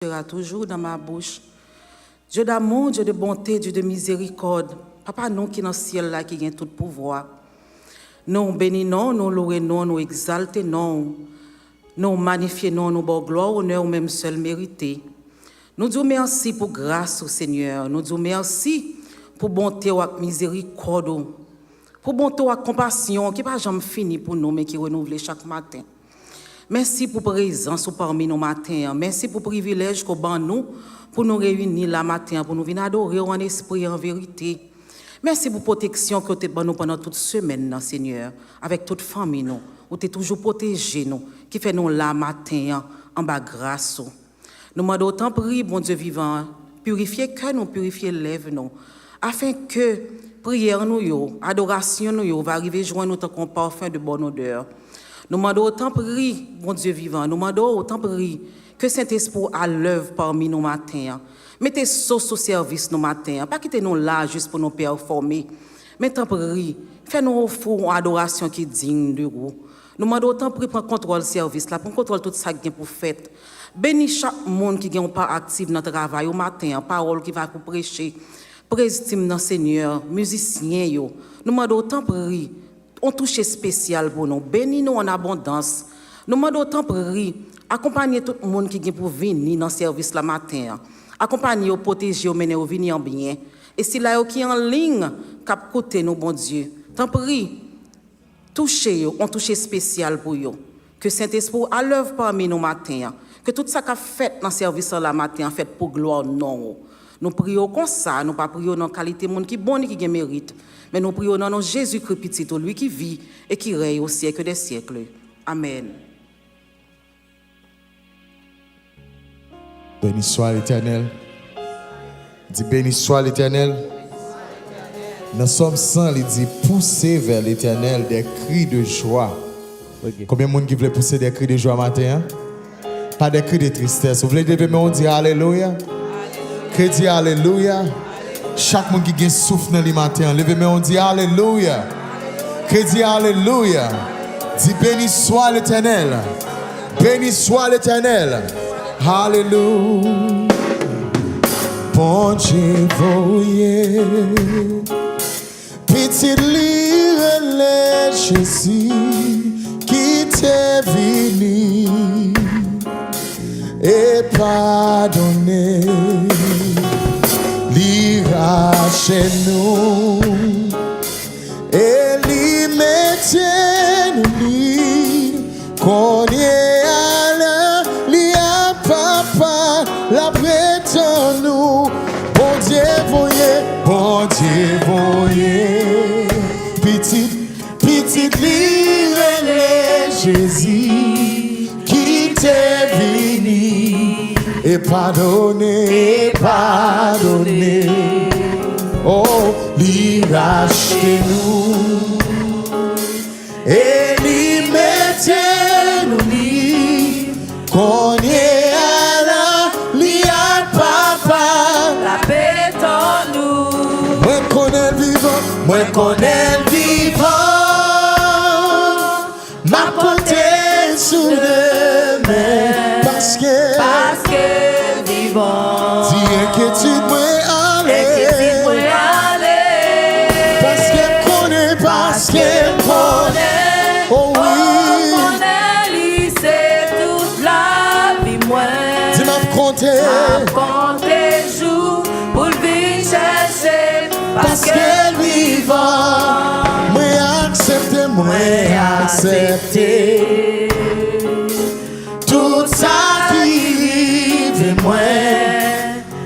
Sera toujours dans ma bouche. Dieu d'amour, Dieu de bonté, Dieu de miséricorde. Papa, nous qui dans le ciel là, qui gagne tout pouvoir. Nous bénissons, nous louons, nous exaltons, nous magnifions, nous bon gloire, honneur, même seul mérité. Nous disons merci pour grâce au Seigneur. Nous disons merci pour bonté et miséricorde. Pour bonté et compassion qui n'est pas jamais fini pour nous, mais qui renouvelle chaque matin. Merci pour la présence parmi nous matin. Merci pour le privilège qu'on a nous pour nous réunir la matin, pour nous venir adorer en esprit et en vérité. Merci pour la protection que tu as nous pendant toute semaine, Seigneur, avec toute famille. Nous tu es toujours protégé, nous, qui fait nous la matin en bas grâce. Nous demandons autant prier, bon Dieu vivant, purifier cœur nous, purifier lèvres nous, afin que prière nous, adoration nous, va arriver joindre nous tant qu'on parfum de bonne odeur. Nous demandons autant prier, bon Dieu vivant, nous demandons autant prier que Saint-Esprit à l'œuvre parmi nous matin. Mettez sauce au service nous matin, pas quitter nous là juste pour nous performer. Mais tant prier, fais-nous offrir une adoration qui est digne de vous. Nous demandons autant prier pour contrôle service là, pour contrôler tout ça qui est pour fête. Bénis chaque monde qui est pas actif dans le travail au matin, parole qui va pour prêcher. Président dans Seigneur, musiciens yo. Nous demandons autant prier. On touche spécial pour nous. Bénis-nous en abondance. Nous demandons autant prier. Accompagnez tout le monde qui vient pour venir dans le service la matin. Accompagnez, protéger, mener au venir en bien. Et si là qui est en ligne, cap côté nous, bon Dieu. Tant prie, touchez, on touche spécial pour vous. Que Saint-Esprit à l'œuvre parmi nous matin. Que tout ça qu'a fait dans le service la matin, fait pour gloire non. Nous prions comme ça, nous ne prions dans la qualité de monde qui est bon et qui mérite. Mais nous prions dans Jésus-Christ petit, lui qui vit et qui règne au siècle des siècles. Amen. Béni soit l'Éternel. Dis béni soit l'Éternel. Dans Somme 100, il dit poussez vers l'Éternel des cris de joie. Okay. Combien de monde qui veut pousser des cris de joie matin? Hein? Pas des cris de tristesse. Vous voulez lever mais on dit Alléluia. Que dit Alléluia. Chaque monde qui souffle dans le matin, levez mais on dit Alléluia. Que dit Alléluia. Dis béni soit l'Éternel. Béni soit l'Éternel. Alléluia. Bon Dieu voyez. Petite lire Jésus qui t'est venu et pardonné. L'ira chez nous et l'y mettez nous qu'on y est à l'y a papa la prétend nous bon Dieu voyez petite l'ira Jésus qui t'est venu et pardonner. Oh, l'y rachetez-nous et l'y mettez-nous qu'on y est à l'y a papa la paix en nous. Moi connais le vivant, ma côté sous le main parce que vivant. Dis inquiétude moi aller. Parce qu'elle connaît. Oh oui. Connaît, c'est toute la vie moi. Dis m'a compter jour pour le vivre chercher. Parce qu'elle vivant. Moi accepter. Tout ça qui vive moi.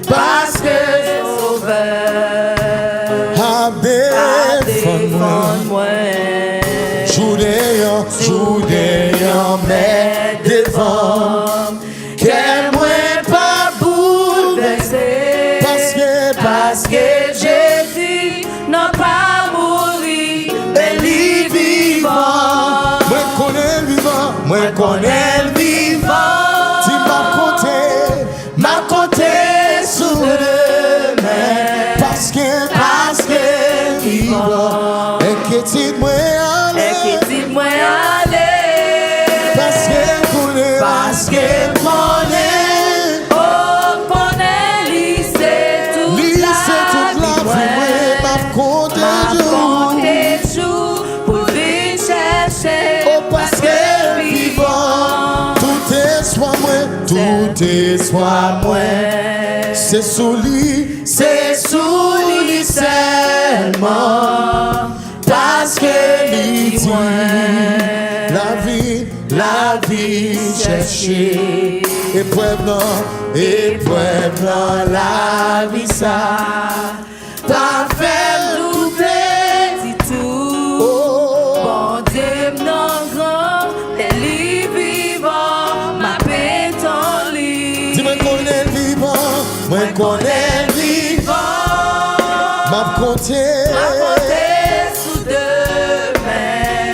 Parce que sauveur a défendu moi. Joudéant mais devant qu'elle moi pas bouleversé. Parce que Jésus n'a pas mouru mais lui vivant. Moi besoin moins. C'est sous lui seulement. Parce que lui dit la vie chercher. Épreuve dans la vie ça. Pas faire doubler du tout. Bon Dieu non grand, t'es vivant, ma paix en lui. Dis-moi qu'on est vivant, moi qu'on est vivant. M'a compté sous deux mains.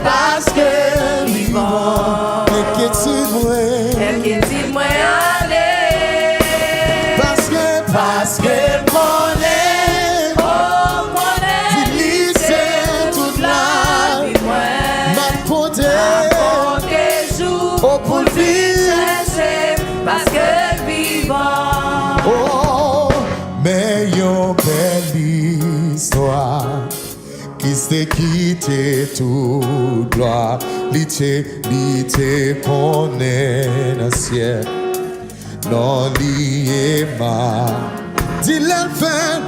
parce que vivant. Et qui dis-moi aller. Parce que mon aime. Dis-lui toute la vie. M'a compté jour pour le chercher. Parce que vivant. Oh, mais yon belle histoire qui s'est quitté tout droit. L'ité connaît le ciel. Non, lié ma. Dis l'enfer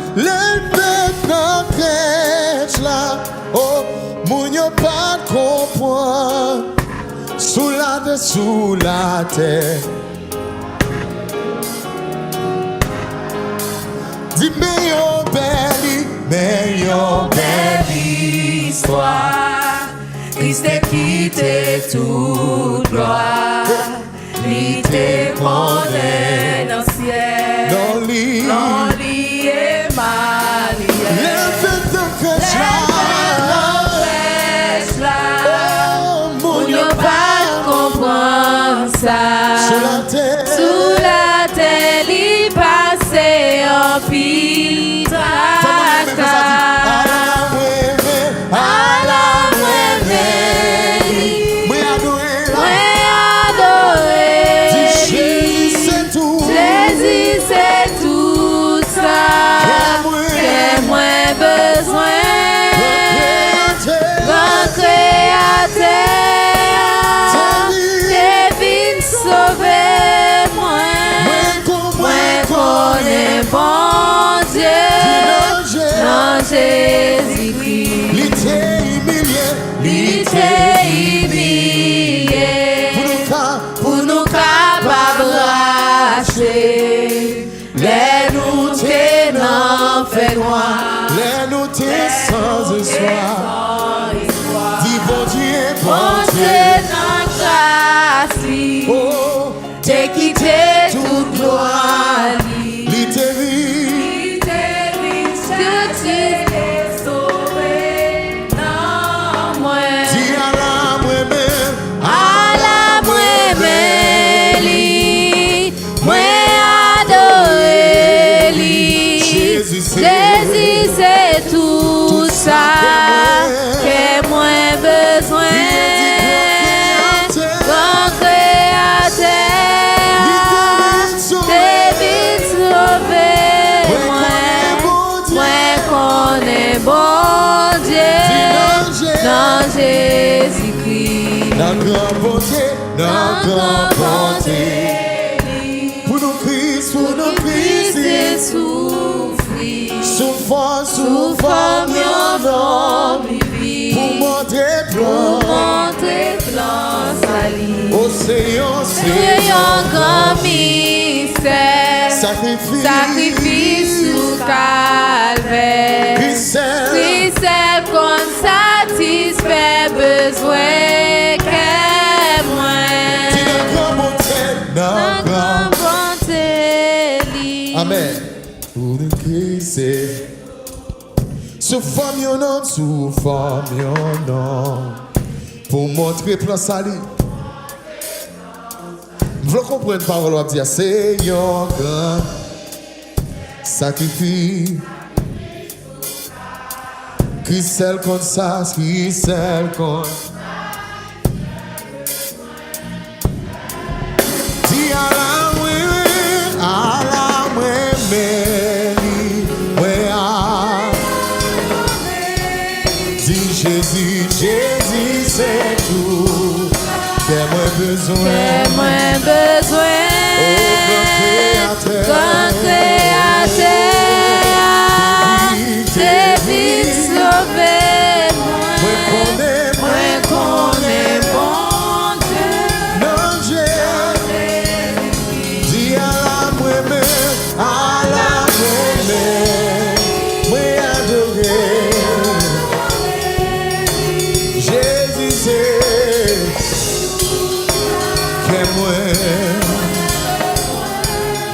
dans crèche là. Oh, moun yo pas comprendre. Sous la terre. Dis meilleure belle histoire. Christ est quitté tout droit. L'ité connaît dans le ciel. dans l'île. Et Marie. L'enfer dans crèche là. Oh, moun yo Pas comprendre ça. sous la terre. Sous la terre, il passait en pile. Jésus-Christ, l'ité humilié, pour nous capables racheter, les nous tenants fait noir, Les nous sans espoir. Dis bon Dieu, dans grâce, oh, t'es quitté tout droit, l'ité Jésus, c'est tout ça que moi besoin. Grand créateur, t'es vite sauvé. Moi connais bon Dieu dans Jésus-Christ. Dans grand bonté, dans grand bonté. Pour nous Christ, C'est souffrir. souffrance, Forme yon pour montrer plan sali. Océan, C'est un grand mystère. Sacrifice sous calvaire. Christ qu'on satisfait besoin que moi. Dans grand bonté li. Amen. Pour nous Christ, sous forme yon nom, pour montrer plan sali. Vous comprenez parole on dire c'est un grand sacrifice. Christ comme ça, Christ comme dis à la dis Jésus, c'est tout. Que moi besoin. Que moi besoin.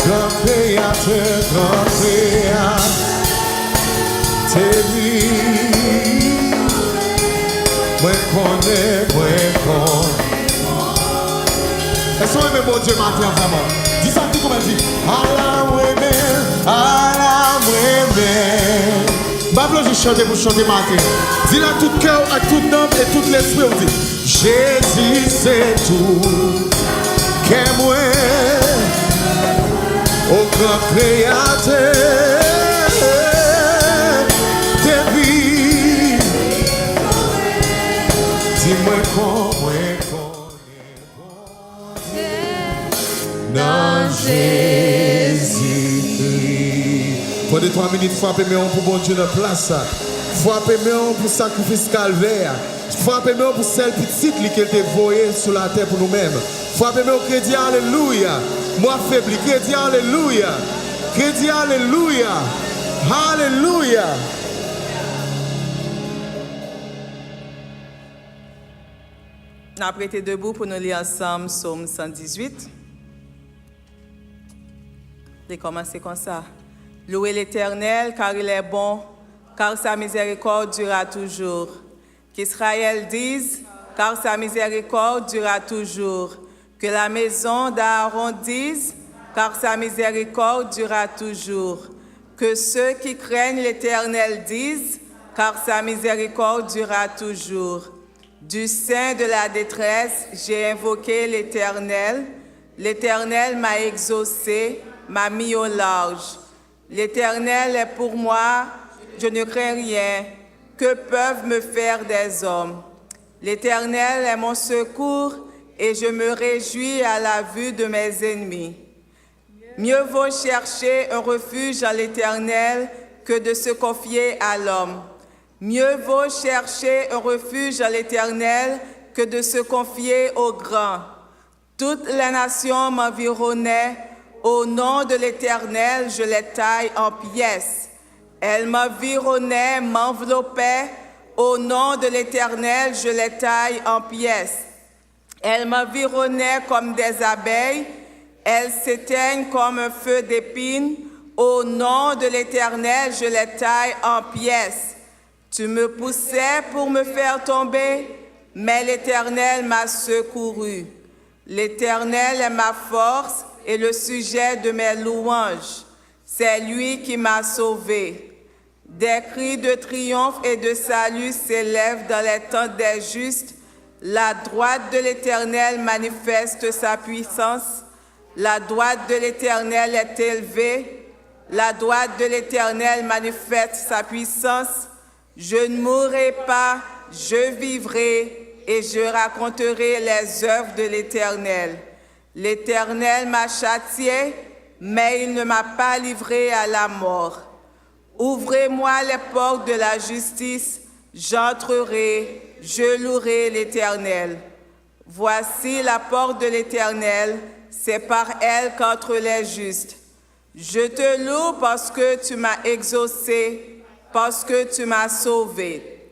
grand créateur, grand créateur, c'est lui. Moi connais. Est-ce qu'on aime mon Dieu matin vraiment? Dis ça tout comme elle dit. Allah ouais. Bablo, je chante pour chanter matin. Dis là tout cœur, à tout âme et tout l'esprit. On dit Jésus c'est tout. Qu'est moi au grand créateur de vie. Dis-moi comment dans Jésus-Christ. Pendant 3 minutes, frappez-moi pour bon Dieu dans place. Frappez-moi pour sacrifice calvaire. Frappez-moi pour celle petite qui était voyée sur la terre pour nous-mêmes. Frappez-moi au crédit, alléluia. Moi faibli, crédit, alléluia. Crédit, alléluia. Alléluia. On a prêté debout pour nous lire ensemble Psaume 118. Je vais commencer comme ça. Louez l'Éternel car il est bon, car sa miséricorde durera toujours. Qu'Israël dise, car sa miséricorde durera toujours. Que la maison d'Aaron dise, car sa miséricorde durera toujours. Que ceux qui craignent l'Éternel disent, car sa miséricorde durera toujours. Du sein de la détresse, j'ai invoqué l'Éternel. L'Éternel m'a exaucé, m'a mis au large. L'Éternel est pour moi, je ne crains rien. Que peuvent me faire des hommes? L'Éternel est mon secours et je me réjouis à la vue de mes ennemis. Mieux vaut chercher un refuge en l'Éternel que de se confier à l'homme. Mieux vaut chercher un refuge en l'Éternel que de se confier aux grands. Toutes les nations m'environnaient. Au nom de l'Éternel, je les taille en pièces. Elles m'environnaient, m'enveloppaient. Au nom de l'Éternel, je les taille en pièces. Elles m'environnaient comme des abeilles. Elles s'éteignent comme un feu d'épines. Au nom de l'Éternel, je les taille en pièces. Tu me poussais pour me faire tomber, mais l'Éternel m'a secouru. L'Éternel est ma force et le sujet de mes louanges. C'est lui qui m'a sauvé. Des cris de triomphe et de salut s'élèvent dans les tentes des justes. La droite de l'Éternel manifeste sa puissance. La droite de l'Éternel est élevée. La droite de l'Éternel manifeste sa puissance. Je ne mourrai pas, je vivrai et je raconterai les œuvres de l'Éternel. L'Éternel m'a châtié, mais il ne m'a pas livré à la mort. Ouvrez-moi les portes de la justice, j'entrerai, je louerai l'Éternel. Voici la porte de l'Éternel, c'est par elle qu'entrent les justes. Je te loue parce que tu m'as exaucé, parce que tu m'as sauvé.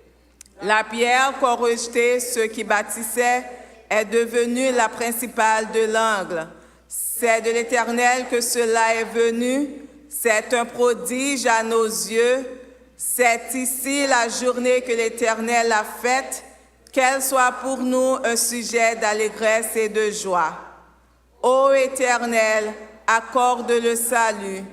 La pierre qu'ont rejetée ceux qui bâtissaient est devenue la principale de l'angle. C'est de l'Éternel que cela est venu. C'est un prodige à nos yeux. C'est ici la journée que l'Éternel a faite. Qu'elle soit pour nous un sujet d'allégresse et de joie. Ô Éternel, accorde le salut.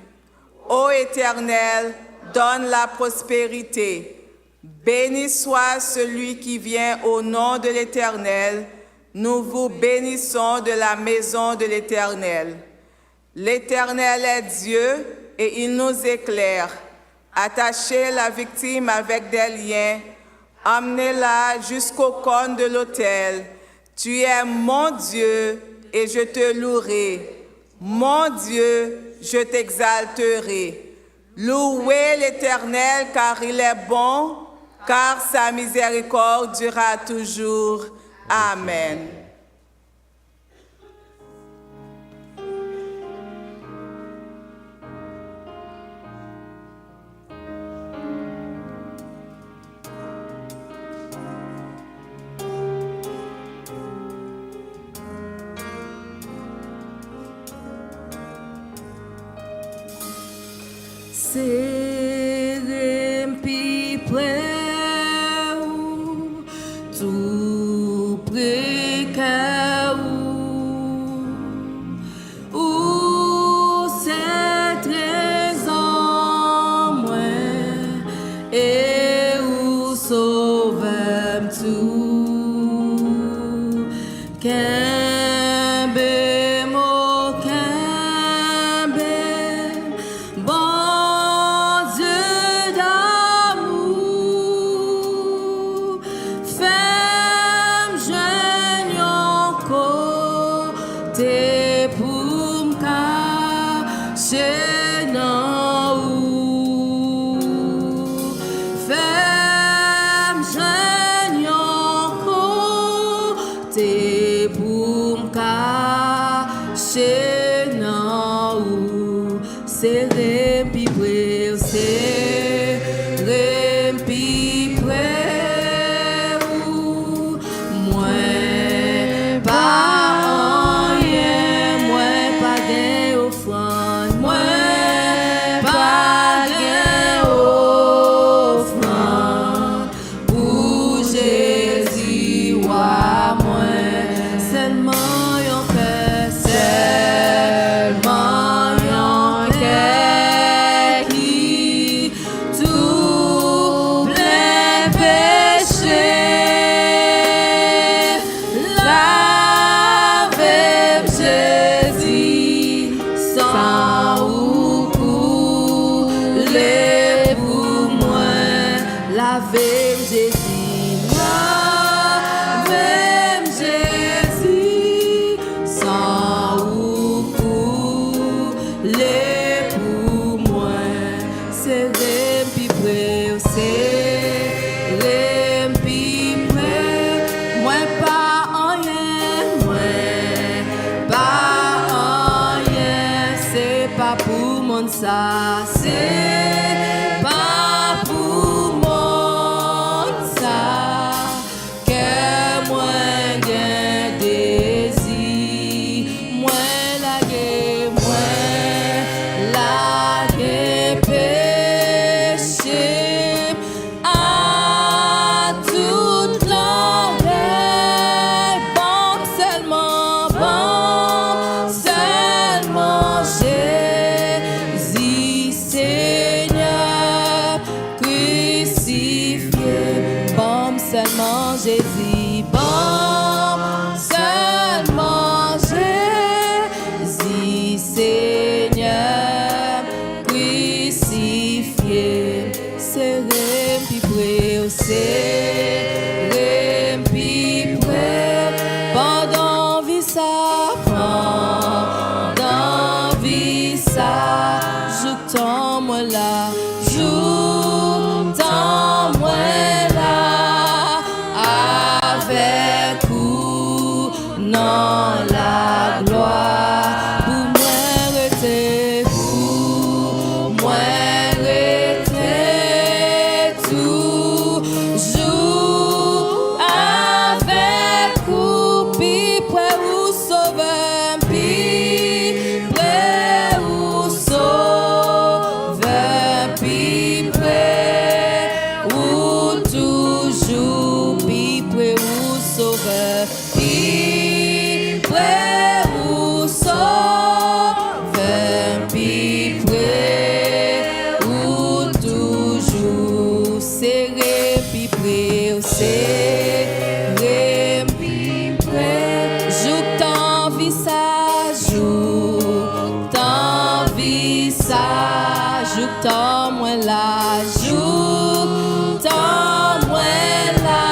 Ô Éternel, donne la prospérité. Béni soit celui qui vient au nom de l'Éternel. Nous vous bénissons de la maison de l'Éternel. L'Éternel est Dieu et il nous éclaire. Attachez la victime avec des liens. Emmenez-la jusqu'au cône de l'autel. Tu es mon Dieu et je te louerai. Mon Dieu, je t'exalterai. Louez l'Éternel car il est bon, car sa miséricorde durera toujours. Amen. serré pi près ou tout près ou c'est très en moi et ou sauve tout Kembe mo kembe bon Dieu d'amour femme jeune yon côté pour m'cacher nan ou femme jeune yon côté pour m'cacher nan ou serré pi près serré pi près ou moi pas rien moi pas gain offrande moi pas gain offrande pour Jésus wa moi seulement yon cœur seulement yon cœur qui tout plein péché lave Jésus sans ou couler pour moi lave Jésus lave Jésus sans ou couler pour moi serré pi près serré pi près moi pas rien moi pas rien c'est pas pour mon ça c'est pas pour mon ça que moi gain désir moi la péché à toute l'envers bon seulement Jésus Seigneur crucifié bon seulement Jésus bon seulement Jésus Seigneur crucifié serré pi près serré pi près pendant vie ça joue tant moi là joue tant moi là avec ou non la gloire pour moi rester pour moi rester toujours avec ou pi près ou sauveur pi près ou sauveur pi près ou toujours pi près ou sauveur pi près ou sauveur pi près ou toujours serré pi près serré pi près joue tant visage joue tant visage joue tant moi là joue tant moi là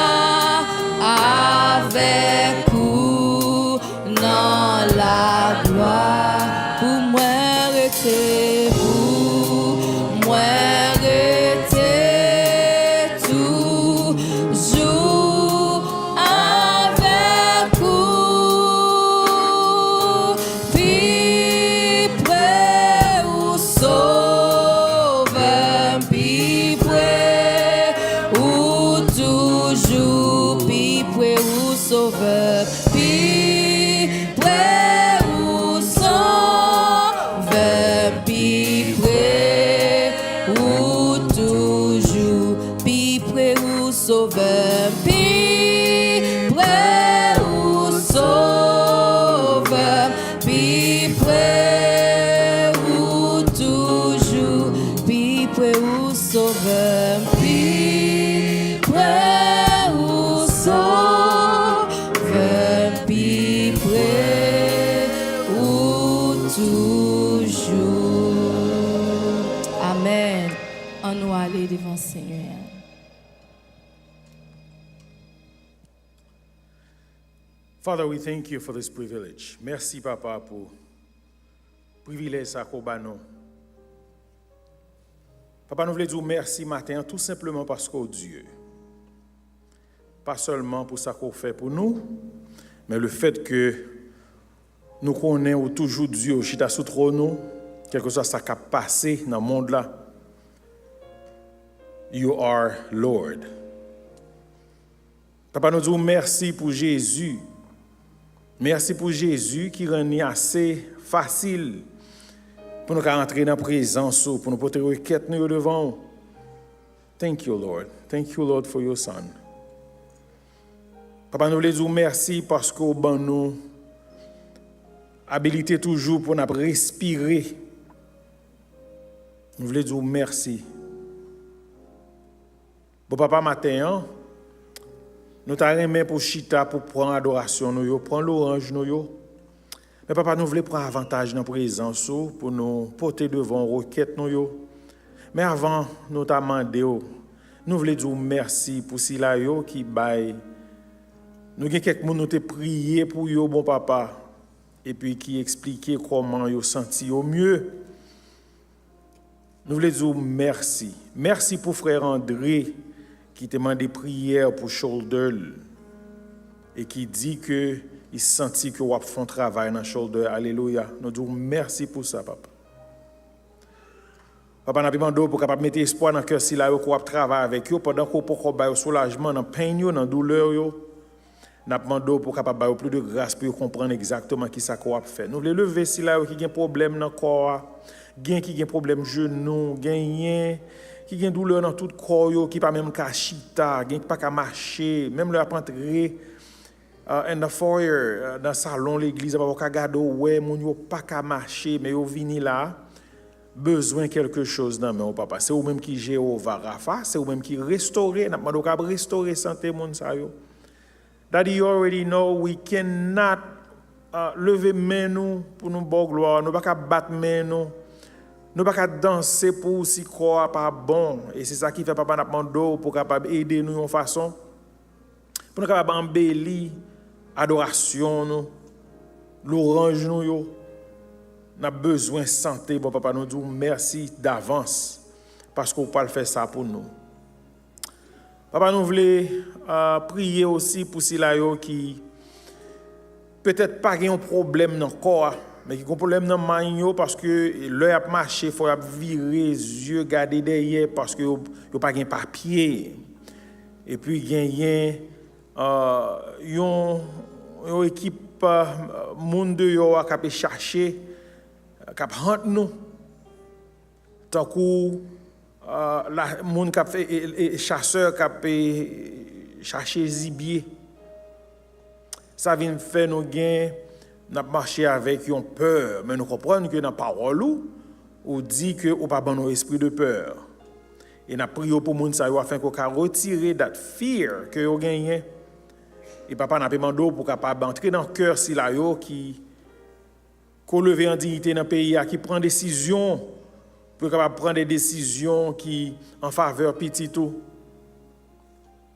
avec ou non la gloire pour moi rester pour moi rester toujours avec ou pi près ou sauveur pi près ou toujours pi près ou sauveur pi près ou sauveur pi près Sauveur plus près, ou sauveur plus près, ou toujours. Amen. On nous aller devant le Seigneur. Father, we thank you for this privilege. Merci, Papa, pour privilège ça qu'on ba nous. Papa, nous voulons dire merci matin, tout simplement parce qu'au Dieu. Pas seulement pour ça qu'on fait pour nous, mais le fait que nous connaissons toujours Dieu au chita sous trône, quelque chose ça qui a passé dans le monde là. You are Lord. Papa, nous disons merci pour Jésus. Merci pour Jésus qui rend assez facile pour nous entrer dans la présence, pour nous porter requête nous devant. Thank you, Lord. Thank you, Lord, for your son. Papa, nous voulons dire merci parce que vous nous habilité toujours pour nous respirer. Nous voulons dire merci. Bon, papa, matin, nous t'arrêtons pour chita, pour prendre adoration, nous prendre l'orange, nous. Mais papa, nous voulons prendre avantage dans la présence pour nous porter devant requête, nous. Mais avant, nous t'amendons, nous voulons dire merci pour cela qui baille. Nous avons quelques personnes qui ont prié pour vous, bon papa, et puis qui expliquaient comment vous senti au mieux. Nous voulons dire merci. Merci pour frère André qui demande des prières pour Shoulder et qui dit que il sentit que vous faites un travail dans Shoulder. Alléluia. Nous disons merci pour ça, papa. Papa, nous demandons pour capable mettre espoir dans le cœur si là vous travailler avec eux pendant qu'on peut avoir soulagement dans peine, dans douleur. Nous demandons pour capable avoir plus de grâce pour comprendre exactement qui ça qu'on fait. Nous voulons lever si là qui a un problème dans le corps, qui a un problème genou, qui a une douleur dans tout le corps, qui pas même qu'à chita, qui pas qu'à marcher, même le entrer in the foyer dans le salon l'église, pas qu'à garder ouais, mon yo pas qu'à marcher, mais yo vini là besoin quelque chose dans mon papa. C'est ou même qui Jéhovah Rapha, c'est ou même qui restaurer, n'a pas de restaurer santé mon ça yo. Daddy, you already know we cannot lever main nous pour nous bon gloire, nous pas qu'à battre main nous. Nous ne pouvons pas danser pour si croire pas bon. Et c'est ça qui fait papa n'a pour capable aider nous en façon. Pour nous capable embellir adoration nous, l'orange nous yo. Nous avons besoin de santé, bon papa nous disons merci d'avance parce qu'on peut faire ça pour nous. Papa nous voulons prier aussi pour ceux qui peut-être pas ont un problème dans le corps. Mais qui a un problème dans le main parce que l'œil a marché, il faut virer les yeux, garder derrière parce que n'y a pas de papier. Et puis, il y a une équipe monde qui a cherché, qui a hanté nous. Tant que la monde qui a fait chasseur qui a cherché gibier. Ça vient faire nous gagner. Nous avons marché avec une peur, mais nous comprenons que dans la parole, on dit que nous n'avons pas un esprit de peur. Et nous avons prié pour les gens afin qu'on retire cette fear que vous gagnez. Et papa n'a pas demandé pour capable entrer dans le cœur si là qui levé en dignité dans le pays, qui prend des décisions, pour capable prendre des décisions qui en faveur petit tout.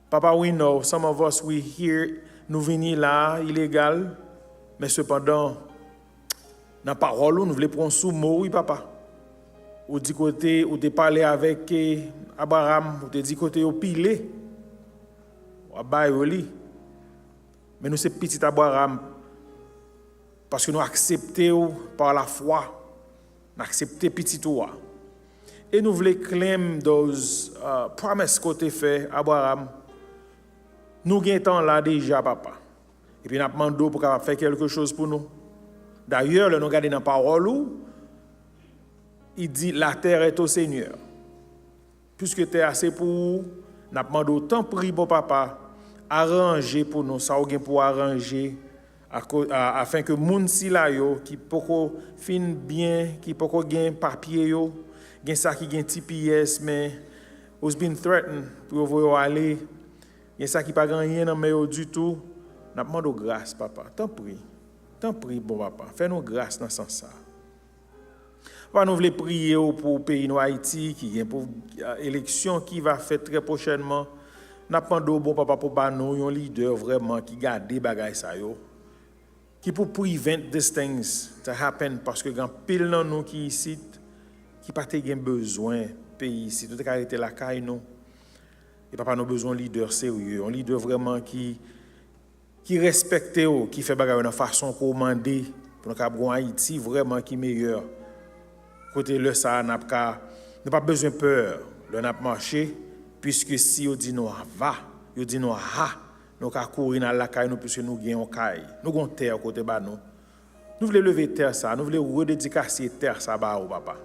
Papa, we know, some of us we here, nous venons là illégal. Mais cependant, dans la parole, nous voulons prendre sous mot, oui, papa. Ou dit côté, ou te parlé avec Abraham, ou te dit côté au pilé, ou à Bayoli. Mais nous, c'est petit Abraham, parce que nous acceptons par la foi, nous acceptons petit toi. Et nous voulons claim those promesses côté fait, Abraham. Nous gagnons là déjà, papa. Et puis, nous demandons pour faire quelque chose pour nous. D'ailleurs, nous regardons dans la parole, il dit la terre est au Seigneur. Puisque terre assez pour nous, nous demandons autant prix pour papa, arranger pour nous, ça ou pour arranger, afin que les gens qui peuvent fin bien, qui peuvent gagner papier, gen ça qui gen TPS, mais who's been threatened pour vous aller, il y a ça qui pas rien dans mais du tout, n'a demandé grâce papa. Tant prie bon papa, fais-nous grâce dans ce sens ça. Papa, nous voulons prier pour le pays de Haïti qui est pour élection qui va faire très prochainement. N'a demandé bon papa pour nous un leader vraiment qui garde des bagages ça yo. Qui pour prevent these things to happen parce que grand pile dans nous qui ici qui pas te besoin pays ici tout arrêter la caille nous et papa nous besoin leader sérieux un leader vraiment qui respecte qui fait bagarre de façon commandée pour nous cap Haïti vraiment qui meilleur côté le ça n'a pas besoin peur le n'a marcher puisque si on dit nous va on dit nous nous ka courir dans la caille nous puisque nous gagnons caille nous gon terre côté ba nous voulons lever terre ça nous voulons redédicacer terre ça ba au papa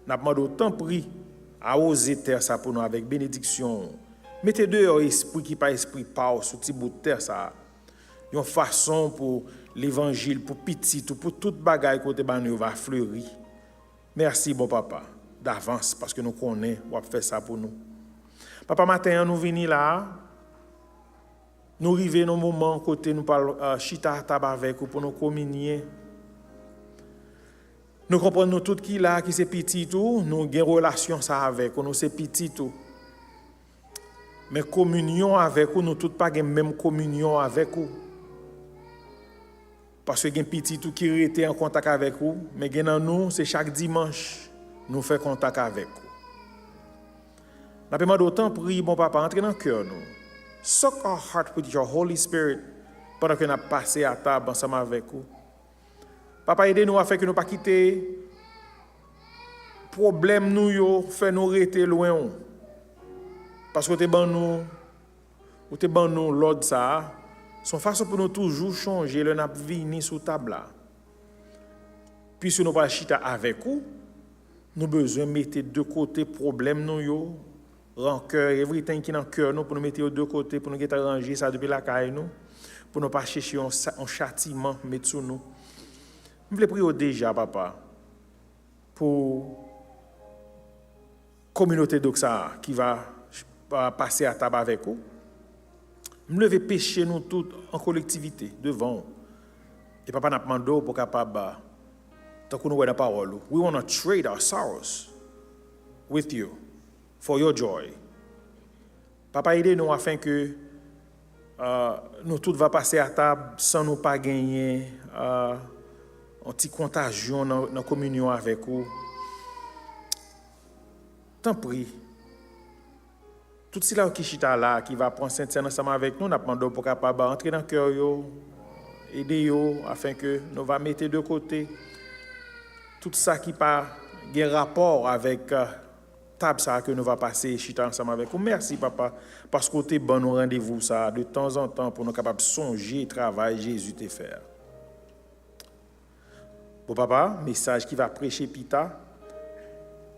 n'a demandé autant prix à oser terre ça pour nous avec bénédiction mettez dehors esprit qui pas esprit pas sur petit bout de terre ça une façon pour l'évangile pour petit pour toute bagaille côté ba nous va fleurir merci bon papa d'avance parce que nous connaissons on va faire ça pour nous papa matin nous venir là nous arrivons dans un moment côté nous parlons chita tabac avec pour nous communier. Nous comprenons tout qui là qui c'est petit tout, nous avons une relation ça avec nous c'est petit tout. Mais communion avec nous tous pas une même communion avec vous. Parce que gen petit tout qui était en contact avec vous, mais gen nous c'est chaque dimanche nous fait contact avec vous. N'a pas d'autant prier bon papa entrer dans le cœur nous. Soak our heart with your Holy Spirit pendant que nous passé à table ensemble avec vous. Papa, aidez-nous à faire que nous pas quitter problème nous yo, fait nous rester loin. Parce que t'es ban nous l'ordre ça, son façon pour nous toujours changer le n'a vini sous table là. Puisque nous pas chita avec vous, nous besoin mettre de côté problème nous yo. Rancœur, everything qui dans cœur nous pour nous mettre aux deux côtés pour nous get arranger ça depuis la caille nous pour nous pas chercher un châtiment mettre sur nous. Je voulais prier déjà papa pour communauté d'Oxa qui va passer à table avec vous. Je lever pécher nous tous en collectivité devant et papa n'a demandé pour capable tant que nous voyons la parole. We want to trade our sorrows with you. For your joy. Papa, aidez-nous afin que nous tous va passer à table sans nous pas gagner un petit contagion dans la communion avec vous. Tant pis. Tout cela qui chita là, qui va prendre Saint-Seine ensemble avec nous, nous demandons pour capable entrer dans le cœur, aider afin que nous va mettre de côté tout ça qui pas un rapport avec ça que nous va passer chita ensemble avec vous. Merci papa parce que tu es bon au rendez-vous ça de temps en temps pour nous capables songer travail Jésus te faire. Bon papa, message qui va prêcher pita.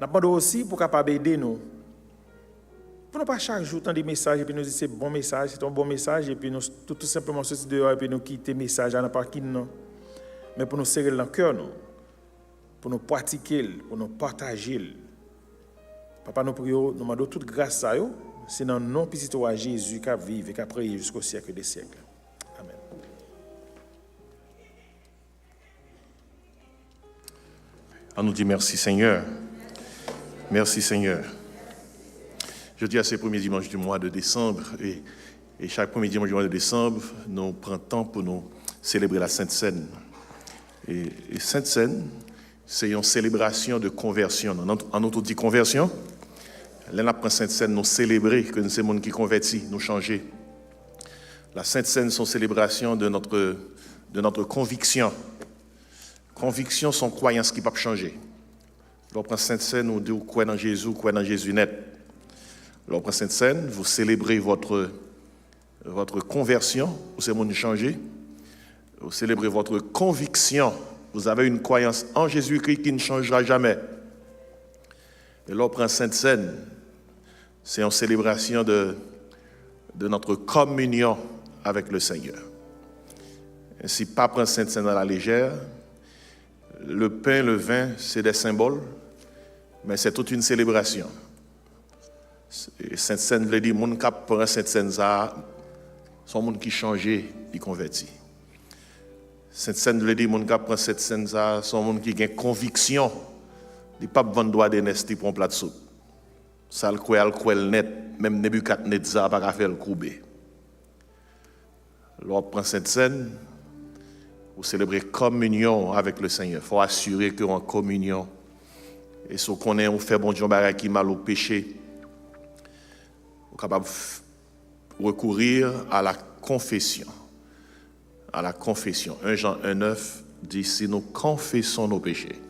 N'a pas aussi pour capable aider nous. Pour ne pas chaque jour tant des messages et puis nous dire c'est bon message, c'est un bon message et puis nous tout simplement sortir dehors et puis nous quitter message à n'importe qui non. Mais pour nous serrer dans le cœur nous. Pour nous pratiquer, pour nous partager. Papa, nous prions, nous demandons toute grâce à eux. C'est dans le nom petit de Jésus qui vive et qui a prié jusqu'au siècle des siècles. Amen. On nous dit merci Seigneur. Merci Seigneur. Je dis à ces premiers dimanches du mois de décembre, et chaque premier dimanche du mois de décembre, nous prenons temps pour nous célébrer la Sainte Seine. Et Sainte Seine, c'est une célébration de conversion. En notre dit conversion, là, après Sainte Seine, nous célébrer que c'est le monde qui convertit, nous changer. La Sainte Seine, c'est une célébration de notre conviction. Conviction, sont croyances qui ne peuvent pas changer. Lorsqu'on Sainte Seine, nous disons quoi dans Jésus net. Lorsqu'on Sainte Seine, vous célébrez votre conversion, c'est le monde changer. Vous célébrez votre conviction. Vous avez une croyance en Jésus-Christ qui ne changera jamais. Et lorsqu'on Sainte Seine, c'est une célébration de notre communion avec le Seigneur. Ainsi, pas prendre Sainte Seine à la légère. Le pain, le vin, c'est des symboles, mais c'est toute une célébration. Sainte-Seine veut dire, moun kap prend Sainte-Seine ça, son moun qui changé, qui converti. Sainte-Seine veut dire, moun kap prend Sainte-Seine ça, son moun qui a conviction, il pas vendre droit d'honnêteté pour un plat de soupe. Ça le quoi net, même Nebuchadnezzar pas faire le couper. Lorsqu'on prend Sainte-Seine, pour célébrer communion avec le Seigneur, il faut assurer qu'on est en communion. Et si on fait bon Dieu qui mal au péché, on est capable de recourir à la confession. À la confession. 1 Jean 1,9 dit, si nous confessons nos péchés,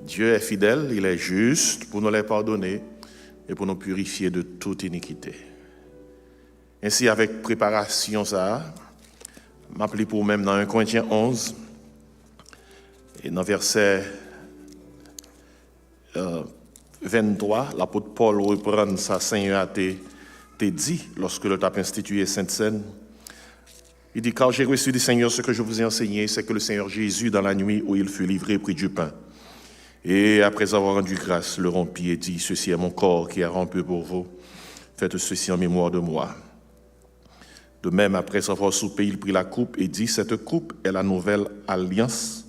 Dieu est fidèle, il est juste pour nous les pardonner et pour nous purifier de toute iniquité. Ainsi, avec préparation, ça, m'appelez pour même dans 1 Corinthiens 11, et dans verset 23, l'apôtre Paul reprend sa Seigneur t'a dit lorsque le tape institué Sainte-Seine. Il dit, car j'ai reçu du Seigneur ce que je vous ai enseigné, c'est que le Seigneur Jésus, dans la nuit où il fut livré, prit du pain. Et après avoir rendu grâce, le rompit et dit, ceci est mon corps qui est rompu pour vous. Faites ceci en mémoire de moi. De même, après avoir soupé, il prit la coupe et dit, cette coupe est la nouvelle alliance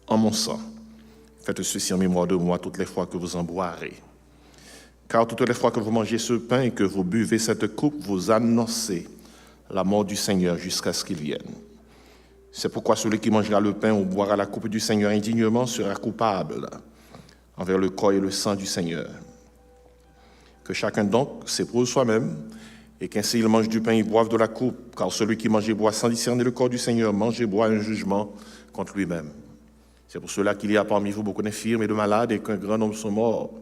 en mon sang. Faites ceci en mémoire de moi toutes les fois que vous en boirez. Car toutes les fois que vous mangez ce pain et que vous buvez cette coupe, vous annoncez la mort du Seigneur jusqu'à ce qu'il vienne. C'est pourquoi celui qui mangera le pain ou boira la coupe du Seigneur indignement sera coupable envers le corps et le sang du Seigneur. Que chacun donc s'éprouve soi-même, et qu'ainsi il mange du pain et boive de la coupe, car celui qui mange et boit sans discerner le corps du Seigneur mange et boit un jugement contre lui-même. C'est pour cela qu'il y a parmi vous beaucoup d'infirmes et de malades et qu'un grand nombre sont morts.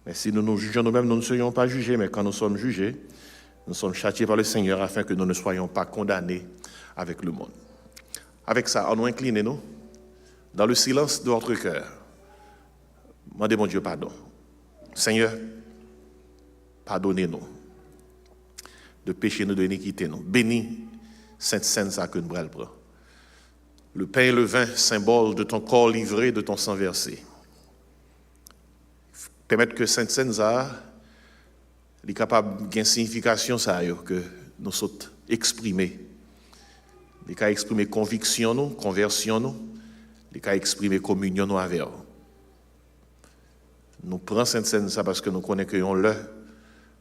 Mais si nous nous jugeons nous-mêmes, nous ne serions pas jugés, mais quand nous sommes jugés, nous sommes châtiés par le Seigneur afin que nous ne soyons pas condamnés avec le monde. Avec ça, on nous incline, nous, dans le silence de votre cœur. Demandez mon Dieu pardon. Seigneur, pardonnez-nous de péché, nous, de iniquité, nous. Bénis Sainte-Seine, ça que nous prend. Le pain et le vin, symbole de ton corps livré, de ton sang versé. Permettre que Sainte-Seine, ça, est capable d'une signification, ça, que nous sommes exprimés. Les cas exprimer conviction, nous, conversion, nous. Les cas exprimer communion, nous, avec. Nous prenons Sainte-Seine, ça, parce que nous connaissons que nous l'heure,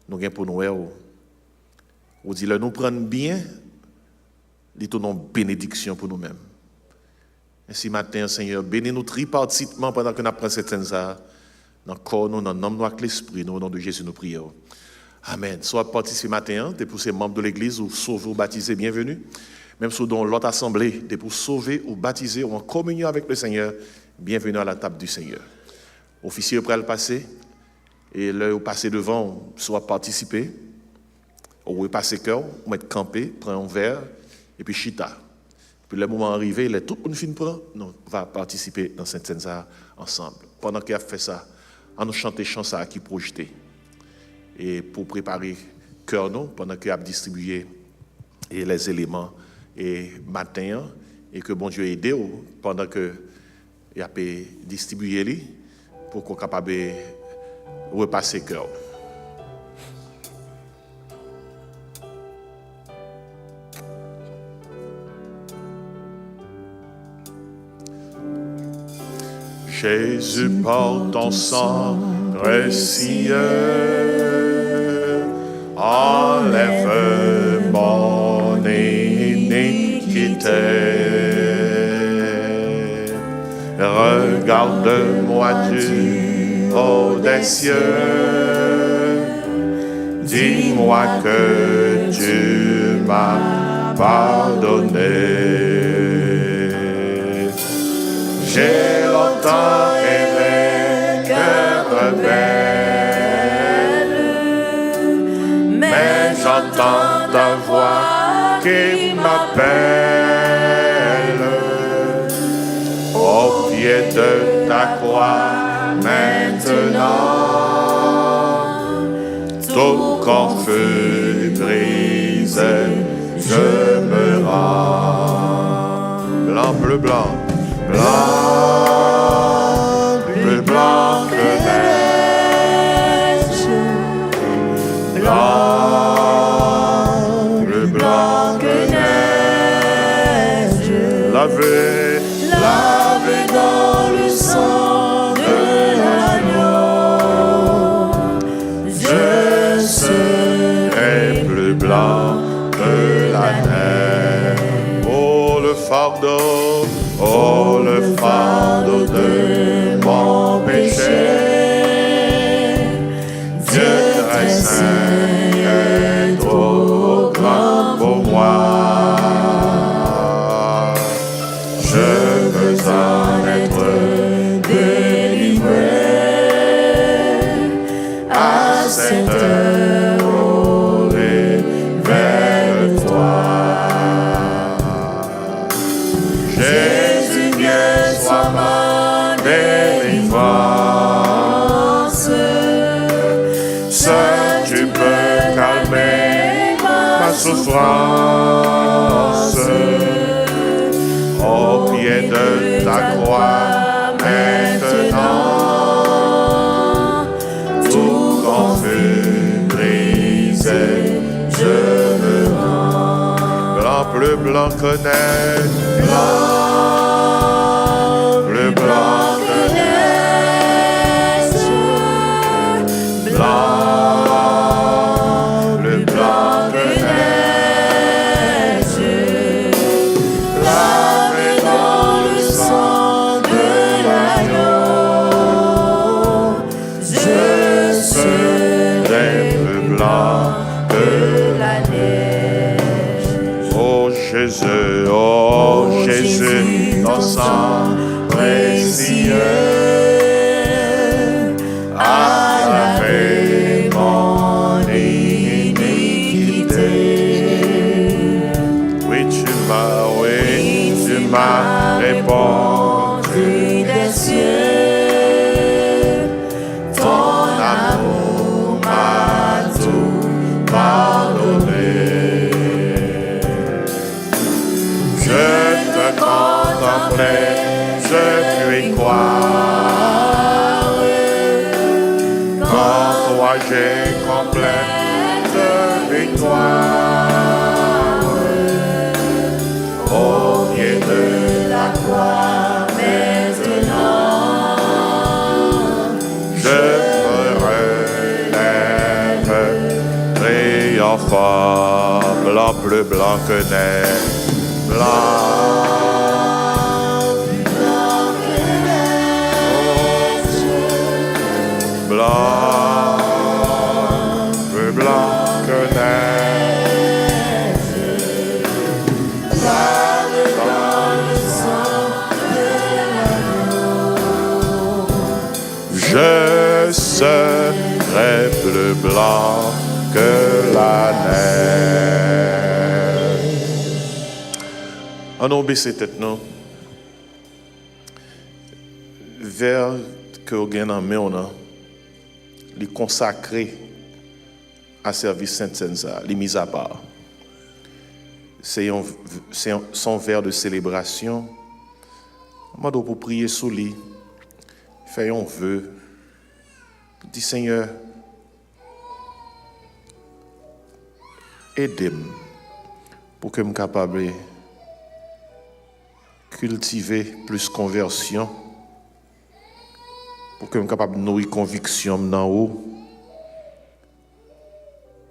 nous gagnons pour nous. On dit, nous prenons bien, nous donnons bénédiction pour nous-mêmes. Ainsi, matin, Seigneur, bénis-nous tripartitement pendant que nous apprenons cette scène, dans le corps, nous, dans le nom de l'Esprit, nous, au nom de Jésus, nous prions. Amen. Soit participer matin, t'es pour ces membres de l'Église, ou sauver ou baptiser, bienvenue. Même si dans l'autre assemblée, t'es pour sauver ou baptiser, ou en communion avec le Seigneur, bienvenue à la table du Seigneur. Officier prêt à le passer, et là, vous passez devant, soit participer, ou passer cœur, ou mettre campé, prendre un verre, et puis chita. Puis le moment arrivé, tout le monde finit prend, nous va participer dans cette scène ensemble. Pendant qu'il a fait ça, on nous chanter chant ça qui projeté. Et pour préparer cœur nous, pendant qu'il a distribué les éléments et matin, et que bon Dieu aide pendant que il a distribué les pour qu'on soit capable de repasser cœur. Jésus, par ton sang précieux, enlève mon iniquité. Regarde-moi du haut des cieux, dis-moi que tu m'as pardonné. J'ai longtemps aimé cœur rebelle, mais j'entends ta voix qui m'appelle. Au pied de ta croix maintenant, tout confus brisé, je me rends. Blanc, bleu, blanc. Blanc, plus blanc que neige, veux laver dans le sang de l'agneau. Je serai plus blanc que la neige. Oh le fardeau de mon péché. Dieu très saint est trop grand pour moi. Je veux en être délivré. À cette heure, oh, révèle-toi. Jésus, viens, sois ma délivrance. Seul tu peux calmer ma souffrance. Au pied de ta croix, maintenant, tout confus, brisé, je me rends. Blanc, plus blanc que neige, blanc, plus blanc que neige, blanc. Oh Jésus, ton sang précieux a lavé mon iniquité. Oui, tu m'as répondu des cieux. Ton amour m'a tout pardonné. Je puis croire qu'en toi j'ai complète victoire. Au pied de la croix maintenant, je me relève triomphant. Blanc, plus blanc que neige, blanc. Blanc, plus blanc que neige, lavé dans le sang de l'agneau. Je serai plus blanc que la neige. On baisse tête, non? Vers que vous gagnez en main, on a. Les consacrer à service Sainte-Seine, les mis à part. C'est son verre de célébration. Je pour prier sous lui. Faisons vœu. Dis Seigneur, aidez-moi pour que je sois capable de cultiver plus conversion. Pour que je sois capable de nourrir conviction dans haut,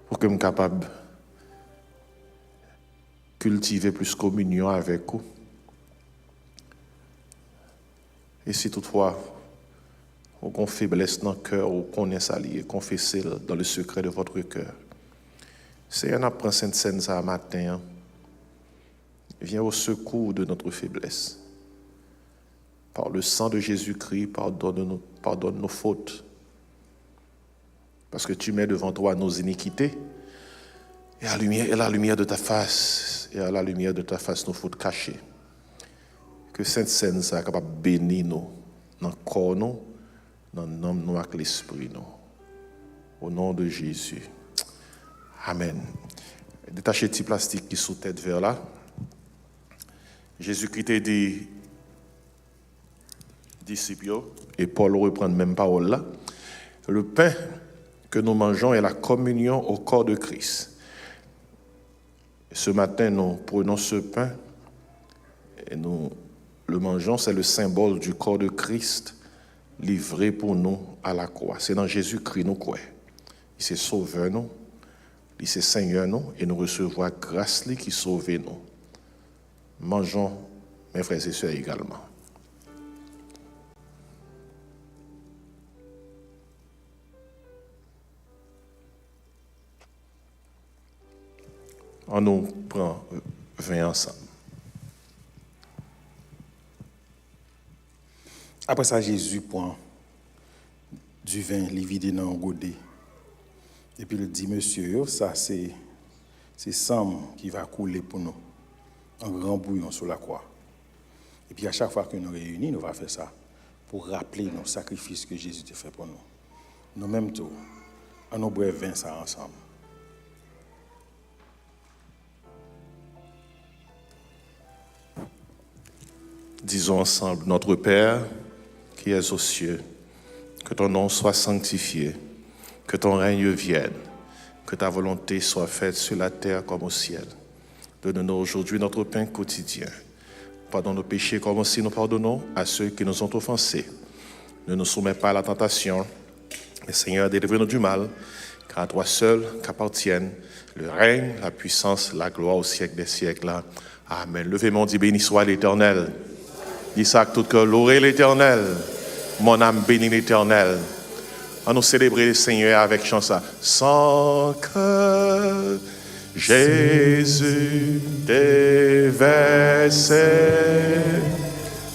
pour que je sois capable de cultiver plus communion avec vous. Et si toutefois, vous avez faiblesse dans le cœur, vous connaissez ça, confessez-le dans le secret de votre cœur. Seigneur, nous prenons cette scène ce matin. Viens au secours de notre faiblesse. Par le sang de Jésus-Christ, pardonne nos fautes. Parce que tu mets devant toi nos iniquités. Et à la lumière de ta face, nos fautes cachées. Que Sainte Seine soit capable de bénir nous, dans le corps, dans l'âme, dans l'esprit. Au nom de Jésus. Amen. Détachez le petit plastique qui est sous tête vers là. Jésus-Christ a dit, disciples, et Paul reprend même parole là. Le pain que nous mangeons est la communion au corps de Christ. Et ce matin, nous prenons ce pain et nous le mangeons, c'est le symbole du corps de Christ livré pour nous à la croix. C'est dans Jésus-Christ nous croyons. Il s'est sauveur nous, il s'est Seigneur nous, et nous recevons grâce qui sauve nous. Mangeons, mes frères et sœurs, également. On nous prend vin ensemble. Après ça, Jésus prend du vin, il vide dans un godet. Et puis il dit, monsieur, ça c'est sang qui va couler pour nous. Un grand bouillon sur la croix. Et puis à chaque fois que nous réunissons, nous allons faire ça pour rappeler nos sacrifices que Jésus a fait pour nous. Nous mêmes tout, on nous boit vin ça ensemble. Disons ensemble, notre Père qui es aux cieux, que ton nom soit sanctifié, que ton règne vienne, que ta volonté soit faite sur la terre comme au ciel. Donne-nous aujourd'hui notre pain quotidien. Pardonne nos péchés comme aussi nous pardonnons à ceux qui nous ont offensés. Ne nous soumets pas à la tentation, mais Seigneur, délivre-nous du mal, car à toi seul qu'appartiennent le règne, la puissance, la gloire au siècle des siècles. Amen. Levez-moi, dit béni soit l'Éternel. Dis ça avec tout cœur, louez l'Éternel. Mon âme bénit l'Éternel. On nous célébrer le Seigneur avec chanson. Sans que Jésus déversé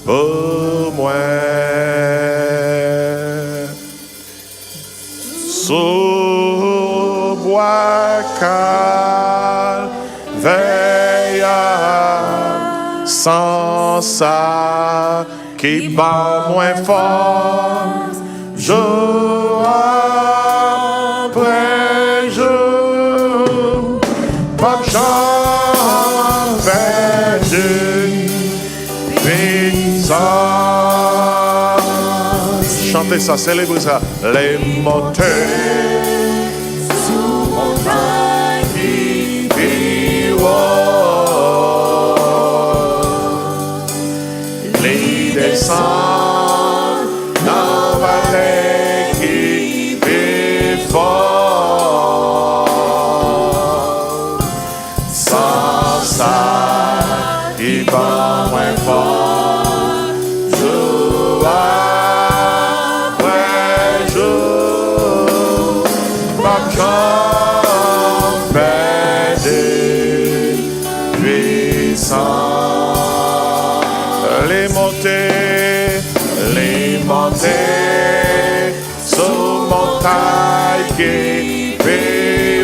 pour moi, sous bois calvaire, sans ça qui bat moins fort, jour après jour, pas j'en perdu puissance. Chantez ça, célébrez ça. Les montées sous montagne qui les descend dans vallée qui vit fort. Sans ça, il va moins fort. Jour après jour, pas j'en perdu puissance. Les montées sous montagne qui vit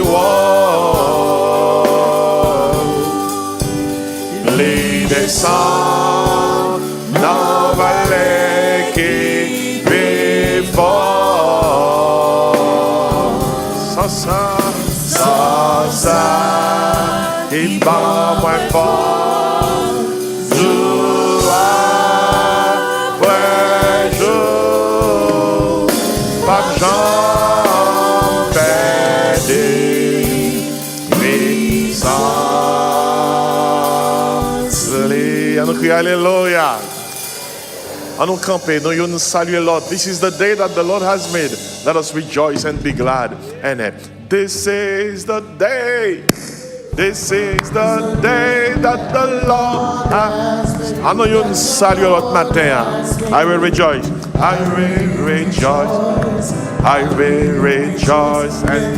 les descend dans vallée qui vit fort. Sans ça, il bat moins fort. Hallelujah. And nous camper, nous saluer Lord. This is the day that the Lord has made. Let us rejoice and be glad in it. This is the day. This is the day that the Lord has. I know you saluer Lord matin. I will rejoice. I will rejoice. I will rejoice and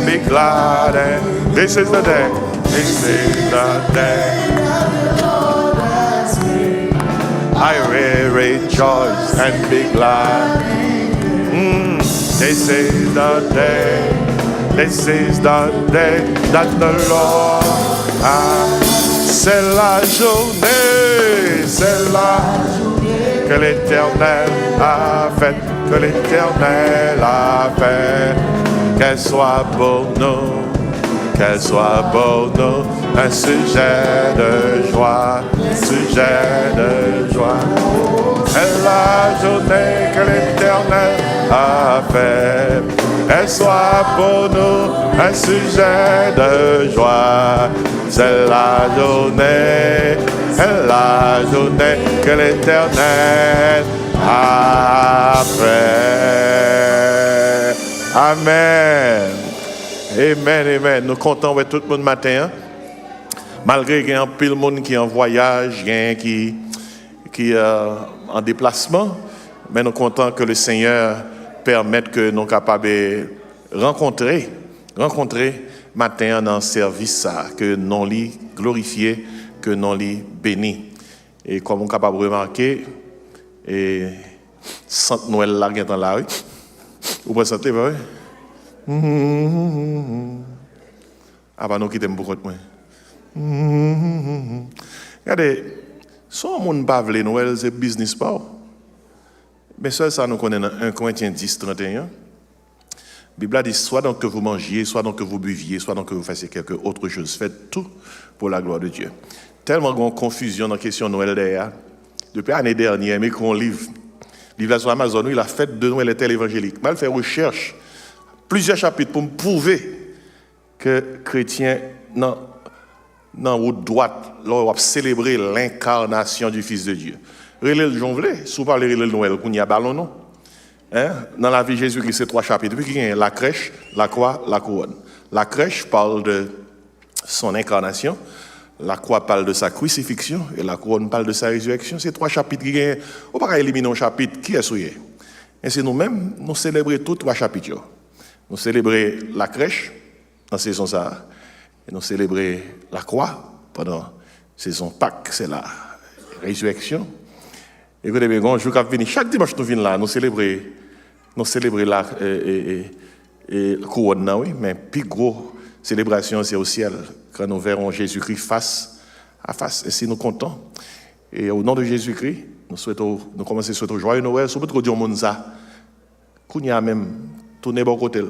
be glad. And this is the day. This is the day the Lord has made. I will rejoice and be glad. This is the day. This is the day that the Lord has. C'est la journée que l'Éternel a faite, que l'Éternel a fait. Qu'elle soit pour nous. Qu'elle soit pour nous un sujet de joie, sujet de joie. Et la journée que l'Éternel a faite, elle soit pour nous un sujet de joie. c'est la journée que l'Éternel a fait. Amen. Amen, amen. Nous comptons avec tout le monde matin. Hein? Malgré qu'il y a un pile monde qui est en voyage, qui en déplacement, mais nous comptons que le Seigneur permette que nous soyons capables de rencontrer matin dans le service, que nous l'y glorifier, que nous l'y béni. Et comme on est capable de remarquer, et Sainte Noël là dans la rue, vous pouvez sentir, pas oui? Ah bah nous qui t'aimons beaucoup de moi. Regardez, si on ne pas veut Noël, c'est business pas. Mais ça nous connaît dans 1 Corinthiens 10, 31. La Bible dit, soit donc que vous mangiez, soit donc que vous buviez, soit donc que vous fassiez quelque autre chose. Faites tout pour la gloire de Dieu. Tellement de confusion dans la question de Noël d'ailleurs. Depuis l'année dernière, mais qu'on livre sur Amazon, il a fait de Noël était évangélique. Mal fait recherche, plusieurs chapitres pour me prouver que chrétiens, dans route droite, leur célébrer l'incarnation du Fils de Dieu. Relais le jonglé, si vous parlez de Noël, qu'on y a ballon, non? Hein? Dans la vie de Jésus-Christ, c'est 3 chapitres. Puis il y a la crèche, la croix, la couronne. La crèche parle de son incarnation, la croix parle de sa crucifixion, et la couronne parle de sa résurrection. C'est 3 chapitres qui ont. On ne peut pas éliminer un chapitre qui est souillé. Et c'est nous-mêmes, nous célébrons tous 3 chapitres. Nous célébrons la crèche dans la saison ça. Et nous célébrons la croix pendant la saison Pâques, c'est la résurrection. Écoutez bien, quand je vais venir, chaque dimanche nous venons là, nous célébrons la couronne, oui, mais plus gros célébration c'est au ciel, quand nous verrons Jésus-Christ face à face. Et si nous comptons, et au nom de Jésus-Christ, nous commençons à souhaiter joyeux Noël, sur notre Dieu Monza, qu'on y a même tourné bon côté,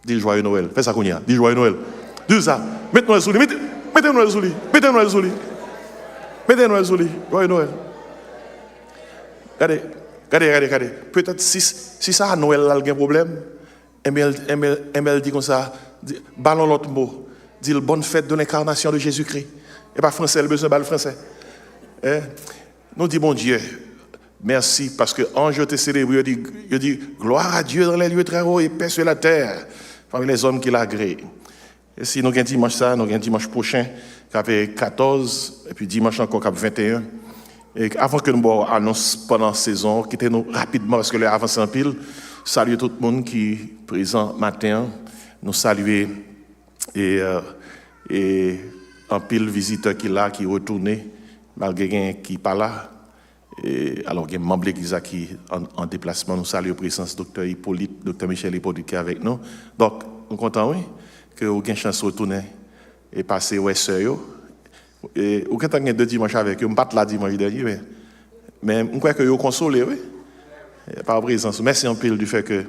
dis joyeux Noël, fais ça qu'on y a, dis joyeux Noël, dis ça, mettez Noël sous lui, mettez Noël sous lui, mettez Noël sous lui, mettez Noël sous lui, joyeux Noël. Regardez. Peut-être si ça à Noël là, il y a un problème, elle dit comme ça, ballon l'autre mot, dit le bonne fête de l'incarnation de Jésus-Christ. Et pas français, le besoin de le français. Nous disons, bon Dieu, merci parce que ange te célèbre, il dit gloire à Dieu dans les lieux très hauts et paix sur la terre, parmi les hommes qui l'agréent. Et si nous avons dimanche ça, nous avons dimanche prochain, qui avait 14, et puis dimanche encore qui avait 21. Et avant que nous annoncions pendant la saison, quittez-nous rapidement parce que l'heure avance en pile. Saluer tout le monde qui est présent matin. Nous saluer et en pile visiteur qui est là, qui est retourné, malgré quelqu'un qui n'est pas là. Et alors, il y a un membre de l'Église qui est en déplacement. Nous saluons la présence du Dr Hippolyte, Dr Michel Hippolyte qui est avec nous. Donc, nous sommes contents, oui, que vous ayez une chance de retourner et passer au SEO. Et au quand on a 2 dimanches avec eux, on bat la dimanche dernier, mais on croit que vous consolez, oui, par présence. Merci en pile du fait que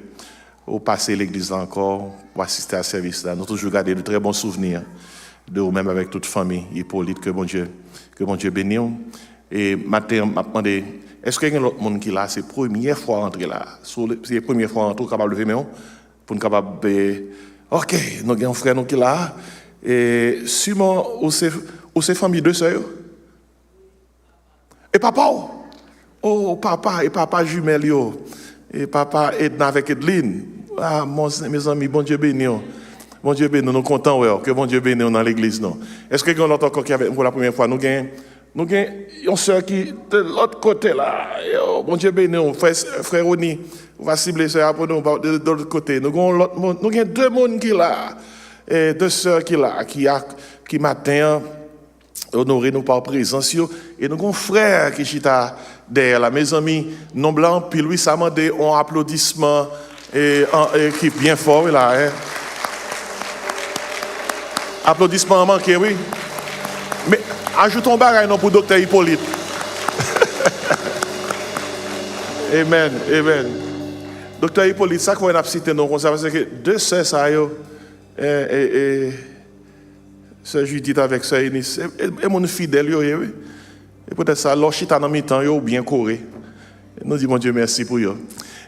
vous passez l'église là encore, pour assister à ce service là. Nous avons toujours gardé de très bons souvenirs de vous-même avec toute famille, Hippolyte, que bon Dieu bénisse. Et matin, m'a demandé, est-ce qu'il y a un autre monde qui est là, c'est la première fois rentrer là, c'est la première fois rentrer, capable de lever main, pour nous capable de, ok, nous avons un frère qui est là, et sûrement, ou c'est famille de sœurs. Et papa, papa, et papa jumelle, et papa est avec Edline. Ah, mes amis, bon Dieu béni. Bon Dieu béni, nous sommes contents, que bon Dieu béni dans l'église. Est-ce que quelqu'un d'autre encore qui avait pour la première fois, nous avons une sœur qui est de l'autre côté là. Bon Dieu béni, frère Oni, on va cibler ça pour nous de l'autre côté. Nous avons 2 mondes qui sont là, et 2 sœurs qui sont là, qui matin honorer nous par présence et nous avons un frère qui est derrière là, mes amis non blancs, puis lui ça m'a demandé un applaudissement et qui est bien fort là, hein. Applaudissement manqué, oui, mais ajoutons un bagage non pour Dr Hippolyte. Amen. Dr Hippolyte, ça qu'on a cité nous comme ça parce que 2 sœurs ça et Sœur Judith avec Sœur Eunice, et mon fidèle, oui. Et peut-être ça, l'orchita dans mi-temps, ou bien coré. Nous disons, mon Dieu, merci pour eux.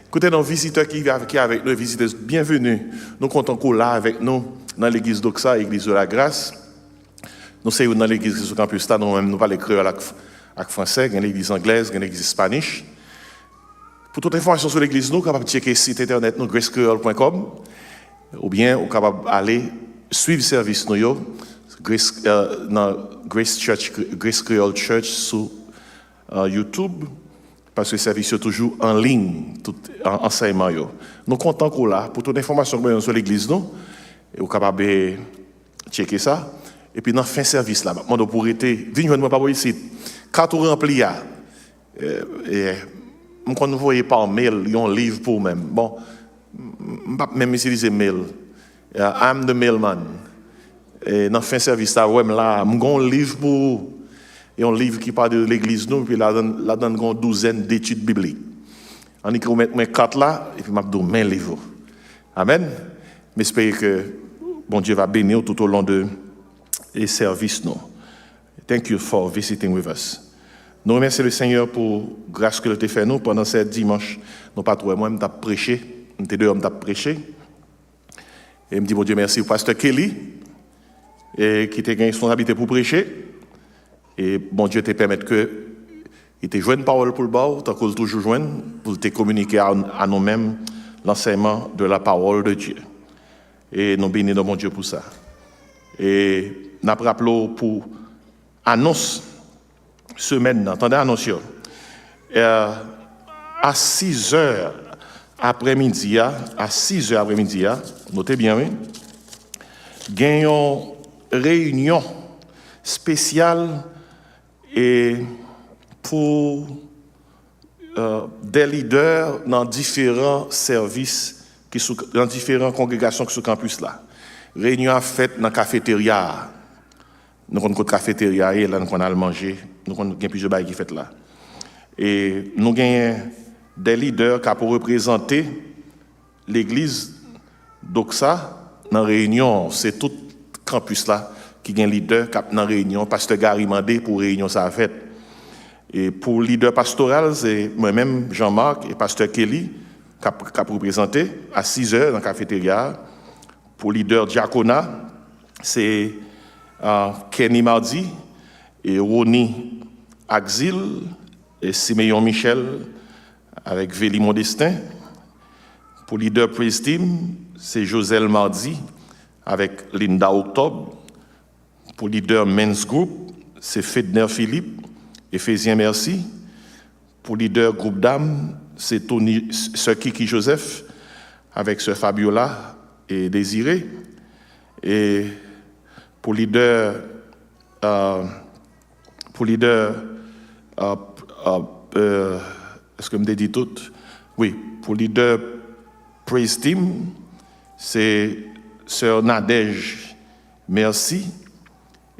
Écoutez, nos visiteurs qui sont avec nous, visiteurs, bienvenue. Nous comptons qu'on là avec nous dans l'église d'Oxa, l'église de la grâce. Nous sommes dans l'église sur campus là, nous parlons créole avec français, l'église anglaise, l'église hispanique. Pour toute information sur l'église, nous sommes capables de checker le site internet nous gracecreole.com ou bien vous capable aller suivre le service nous dans Grace Creole Church sur YouTube parce que le service est toujours en ligne, tout enseignement. Nous sommes contents qu'on là pour toute information sur l'église nous et vous capable de checker ça. Et puis dans fin service là, moi pour être venir moi pas ici. Quand on remplit quand nous voyons par mail, il y a un livre pour même. Bon, même utiliser mail. I'm the mailman. Et dans fin service là, ouais, là, j'ai un livre pour et un livre qui parle de l'église nous, puis là donne une douzaine d'études bibliques. On y mettre mes 4 là et puis m'a donné mes livres. Amen. J'espère que bon Dieu va bénir tout au long de les services nous. Thank you for visiting with us. Nous remercions le Seigneur pour grâce que tu fait nous pendant ce dimanche. Nous pas trop moi, je t'ai prêché, nous deux hommes t'ai prêché. Et me dit bon Dieu merci au pasteur Kelly et qui t'a gagné son responsabilité pour prêcher. Et bon Dieu te permettre que il te joigne parole pour le bas, tant qu'on toujours joindre pour te communiquer à nous-mêmes l'enseignement de la parole de Dieu. Et nous bénissons mon Dieu pour ça. Et nous rappelons pour annonce semaine, attendez annonce. À 6h après-midi, notez bien, oui, gagnons réunion spéciale et pour des leaders dans différents services, dans différentes congrégations qui sont sur le campus là. Réunion à fête dans la cafétéria. Nous avons une cafétéria et là nous allons manger. Nous avons plusieurs bails qui fait là. Et nous avons des leaders qui pour représenter l'église d'Oxa dans la réunion. C'est tout le campus là qui a un leader qui dans la réunion. Pasteur Gary Mandé pour réunion ça a fait. Et pour le leader pastoral, c'est moi-même, Jean-Marc et pasteur Kelly qui a représenté à 6h dans la cafétéria. Pour le leader diaconat, c'est Kenny Mardi et Ronnie Axil et Siméon Michel avec Véli Modestin. Pour le leader Praise Team, c'est Joselle Mardi avec Linda Octobre. Pour le leader Men's Group, c'est Fedner Philippe, Ephésien Merci. Pour le leader Groupe Dames, c'est Tony, Sir Kiki Joseph avec Sir Fabiola et Désiré. Et pour leader, est-ce que je me dit tout? Oui, pour leader Praise Team, c'est Sœur Nadège Merci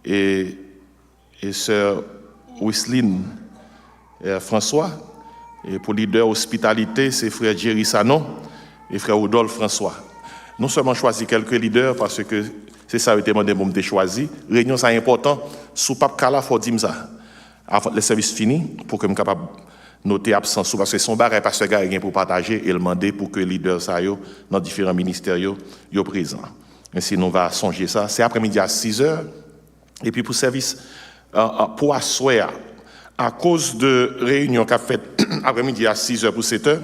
et Sœur Wisseline François. Et pour leader Hospitalité, c'est frère Jerry Sanon et frère Rodolphe François. Non seulement choisi quelques leaders parce que c'est ça qui a été demandé pour me choisir. Réunion, c'est important. Sous Pape Kala, il faut dire ça. Avant le service fini, pour que je sois capable de noter absence. Parce que son barré, parce que il pour partager et demander pour que les leaders dans différents ministères soient présents. Ainsi, nous allons songer ça. C'est après-midi à 6h. Et puis pour service, pour asseoir, à cause de réunion qu'a fait après-midi à 6h pour 7h,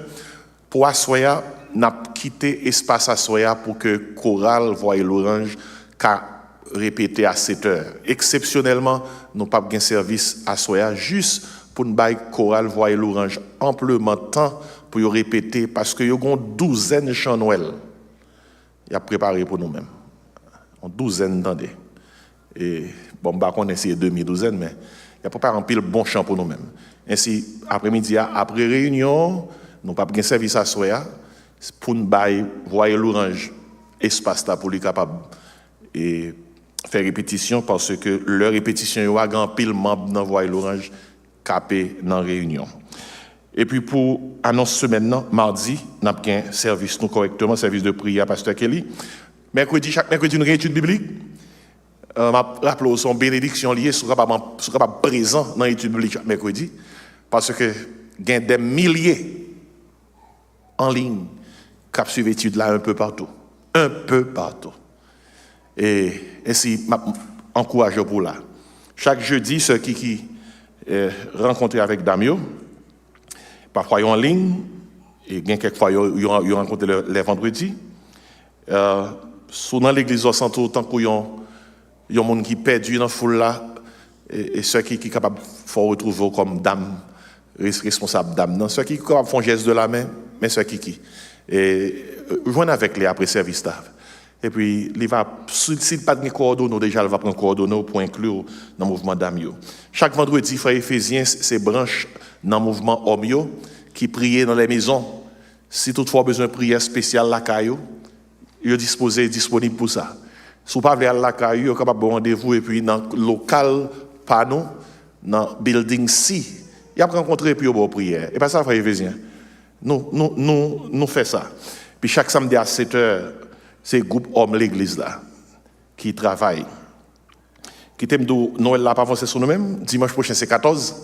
pour asseoir, n'a quitté espace asseoir pour que chorale voie l'orange qu'a répété à 7h. Exceptionnellement, nous pas de service asseoir juste pour nous bailler chorale voie l'orange amplement temps pour y répéter parce que y a une douzaine de chants Noël. Il a préparé pour nous-mêmes. Une douzaine d'années. Et bon, bah on essaie demi-douzaine mais il a préparé un pile bon chant pour nous-mêmes. Ainsi après-midi après réunion, nous pas de service asseoir pour nous bailler voie l'orange espace là pour les capable et faire répétition parce que leur répétition a grand pile membre dans voie l'orange capé dans réunion. Et puis pour annonce semaine mardi, n'a bien service nous correctement service de prière pasteur Kelly. Chaque mercredi une étude biblique. M'a rappelé son bénédiction liée sera pas présent dans l'étude biblique chaque mercredi parce que gain des milliers en ligne qui suivent l'étude là un peu partout. Et ainsi, encouragé pour là. Chaque jeudi, ceux qui rencontrent avec Damio, parfois ils sont en ligne, et quelquefois ils rencontrent les vendredis. Souvent l'église au centre, autant qu'il y a des gens qui perdus dans la foule là, et ceux qui sont capables de retrouver comme dame, responsable dame. Non, ceux qui sont capables de faire un geste de la main, mais ceux qui. Et joindre avec les après service staff. Et puis, il va, s'il n'a pas de coordonnées, déjà, il va prendre coordonnées pour inclure dans le mouvement d'Amio. Chaque vendredi, frère Éphésiens, c'est branche dans le mouvement Omio qui prie dans les maisons. Si toutefois besoin de prière spéciale, la caillou, il est disponible pour ça. Si vous ne pouvez pas aller à la caillou, vous êtes capable de rendez-vous et puis dans le local panneau, dans le building C, il y a rencontré et puis il y a prière. Et pas ça, frère Éphésiens. Nous faisons ça. Puis chaque samedi à 7h, c'est le groupe homme l'église là qui travaille. Qui t'aime d'où Noël là pas avancé sur nous-mêmes. Dimanche prochain c'est 14.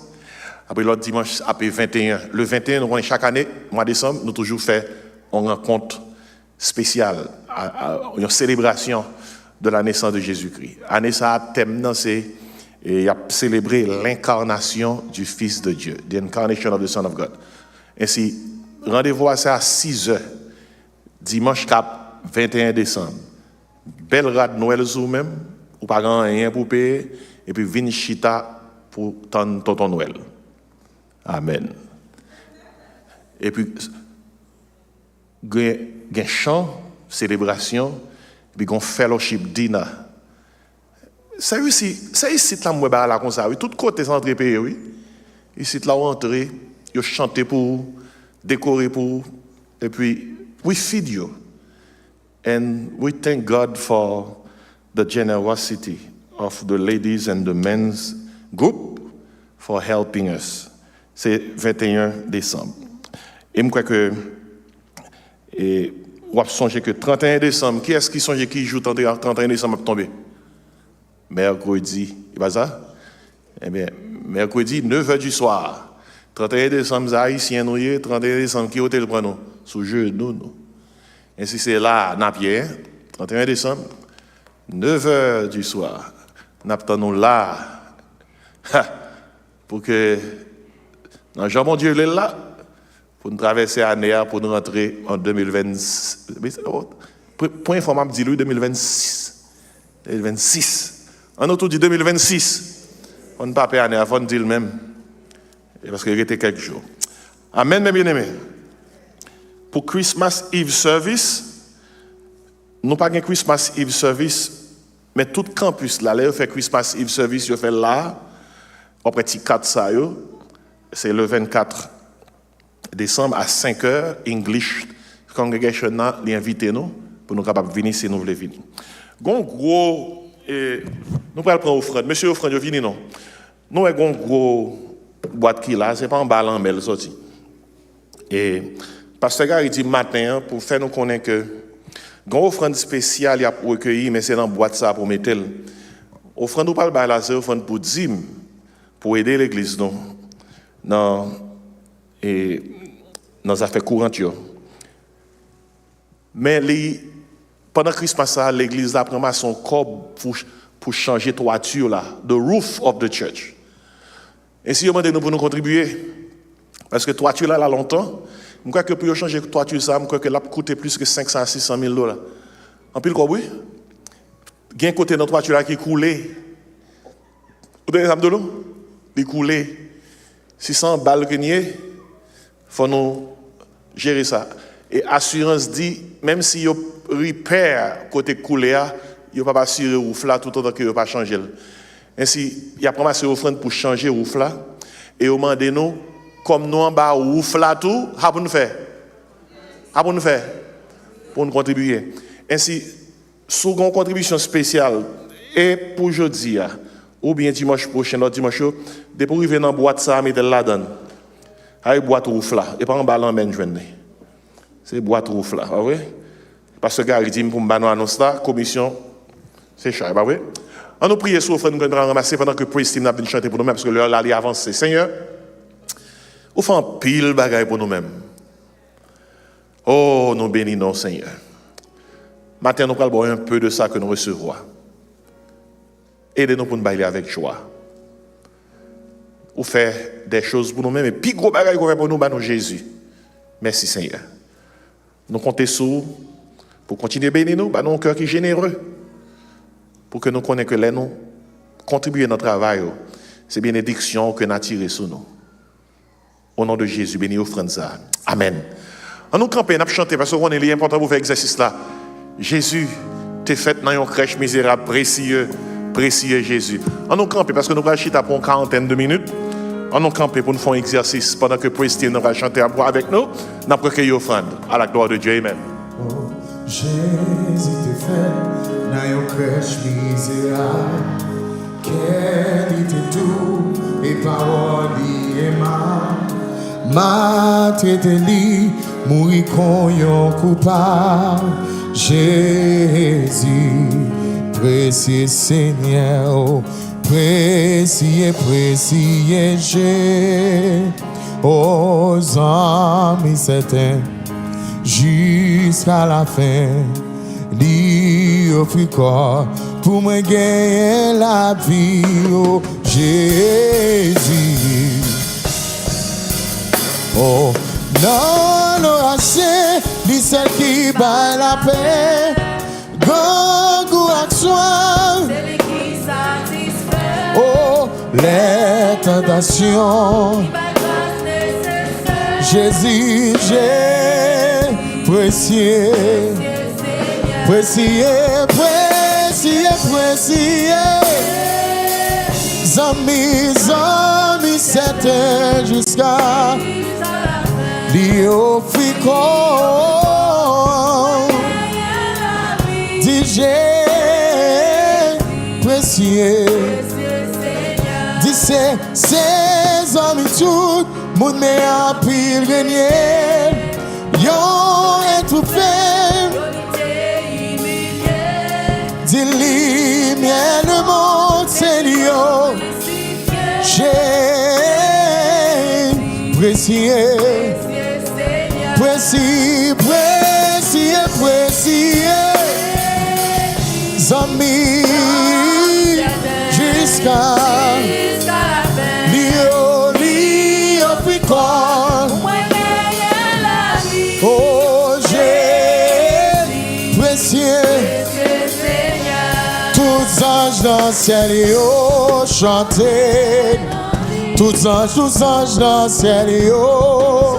Après l'autre dimanche après 21. Le 21 nous chaque année mois de décembre nous toujours fait une rencontre spéciale, une célébration de la naissance de Jésus-Christ. Année ça thème c'est et a célébré l'incarnation du Fils de Dieu, the incarnation of the Son of God. Ainsi rendez-vous à ça à 6h dimanche cap 21 décembre. Belle rade Noël ou même, ou pas rien pour payer, et puis vini chita pour tonton Noël. Amen. Et puis, un chant, célébration, puis un fellowship dinner. Ça ici là, moi, là, comme ça, oui, tout côté centre pays, oui. Ici là, on entre, ils chantent pour, décorer pour, et puis, we feed you. And we thank God for the generosity of the ladies and the men's group for helping us. C'est 21 décembre. Et je crois que, on a songé que 31 décembre, qui est-ce qui songe qui joue 31 décembre à tomber? Mercredi, c'est pas ça? Eh bien, mercredi, 9h du soir. 31 décembre, haïtien, 31 décembre, qui hôtel pour nous? Sous genou, nous. Ainsi, c'est là, Napier, 31 décembre, 9h du soir. Nous attendons là, pour que, dans Jean-Mon Dieu, il est là, pour nous traverser l'année, pour nous rentrer en 2026. Point informable, dis-lui, 2026. 2026. En autour du 2026. On ne peut pas payer l'année avant de dire le même. Parce qu'il était quelques jours. Amen, mes bien-aimés. Pour Christmas Eve service, nous pas un Christmas Eve service, mais tout campus là, on fait Christmas Eve service, on fait là, après 4 ça, c'est le 24 décembre à 5h, English Congregation, les invités nous, pour nous capables de venir si nous voulons venir. Gros, nous allons prendre offrande. Monsieur offrande, venez non. Nous avons un gros boîte qui là, c'est pas un ballon, mais le sorti. Et Pasteur Gary dit matin, pour faire nous connaître que une offrande spéciale, il y a pour recueillir, mais c'est dans la boîte ça pour mettre. Offrande ou pas le bail c'est offrande pour dîme, pour aider l'église dans les affaires courantes. Mais pendant Christmas, l'église a pris son corps pour changer la toiture, là, the roof of the church. Et si vous demandez nous pour nous contribuer, parce que la toiture là, longtemps, je crois que pour changer la toiture, ça, je crois que ça coûte plus que 500 à 600 000 $. En pile, quoi, oui? Il y a un côté de notre toiture là qui est coulé. Vous donnez de l'eau? Il est coulé. 600 balles grenier, il faut nous gérer ça. Et assurance dit, même si vous repair côté coulé, vous ne pouvez pas assurer le rouf là tout autant que vous ne pas changer. Ainsi, il y a pas mal de offrande pour changer le rouf là. Et vous demandez nous, comme nous en bas, rouf là tout, qu'est-ce pour nous faire? Qu'est-ce pour nous faire? Pour nous contribuer. Ainsi, sous une contribution spéciale, et pour aujourd'hui, ou bien dimanche prochain, notre dimanche, dès pour arriver dans la boîte, ça, mettez là-dedans. Avec boîte rouf là, et pas en bas, l'emmène, je c'est boîte rouf là, pas vrai? Parce que Gary dit pour me annonce là, commission, c'est cher, pas vrai? On nous prie sur l'offrande, nous allons ramasser pendant que Praise Team n'a pas chanter pour nous-mêmes, parce que l'heure là, elle avance. Seigneur, on fait un pile bagaille pour nous-mêmes. Oh, nous bénissons, Seigneur. Maintenant, nous allons boire un peu de ça que nous recevons. aidez-nous pour nous bailler avec joie. Ou faire des choses pour nous-mêmes, et puis gros bagage qu'on fait pour nous, nous Jésus. Merci Seigneur. Nous comptons sur vous pour continuer à bénir nous, nous un cœur qui est généreux, pour que nous connaissions que les nous contribuer à notre travail, c'est bénédiction que nous attirons sur nous. Au nom de Jésus, béni offrande ça. Amen. On nous camper, on a chanté parce qu'on est important pour faire l'exercice là. Jésus, t'es fait dans une crèche misérable, précieux Jésus. On nous camper parce que nous allons chanter pour une quarantaine de minutes. On nous camper pour nous faire un exercice pendant que Prestige nous va chanter avec nous. Nous allons recueillir offrande à la gloire de Dieu. Amen. Oh, Jésus t'es fait dans une crèche misérable. Qualité tout et parole aimable. Ma tête li mourir comme un coupable. Jésus, précieux Seigneur, précieux Jésus, aux amis certains, jusqu'à la fin, lui offre corps pour me gagner la vie, oh Jésus. Oh, non, l'orage, ni celle qui bat la paix. Gangou action. C'est lui qui satisfait. Oh, les tentations. Jésus, j'ai précieux. Précieux. Zami, c'était jusqu'à Liofiko DJ précieux Dis ces amis tout Moun me a pile gagné Yon être fait Dis-li miel le monde c'est l'yo J'ai précieux Zami jusqu'à Lio Picon. Oh j'ai précieux tous anges dans le ciel yo chanter. Tous anges dans le ciel yo.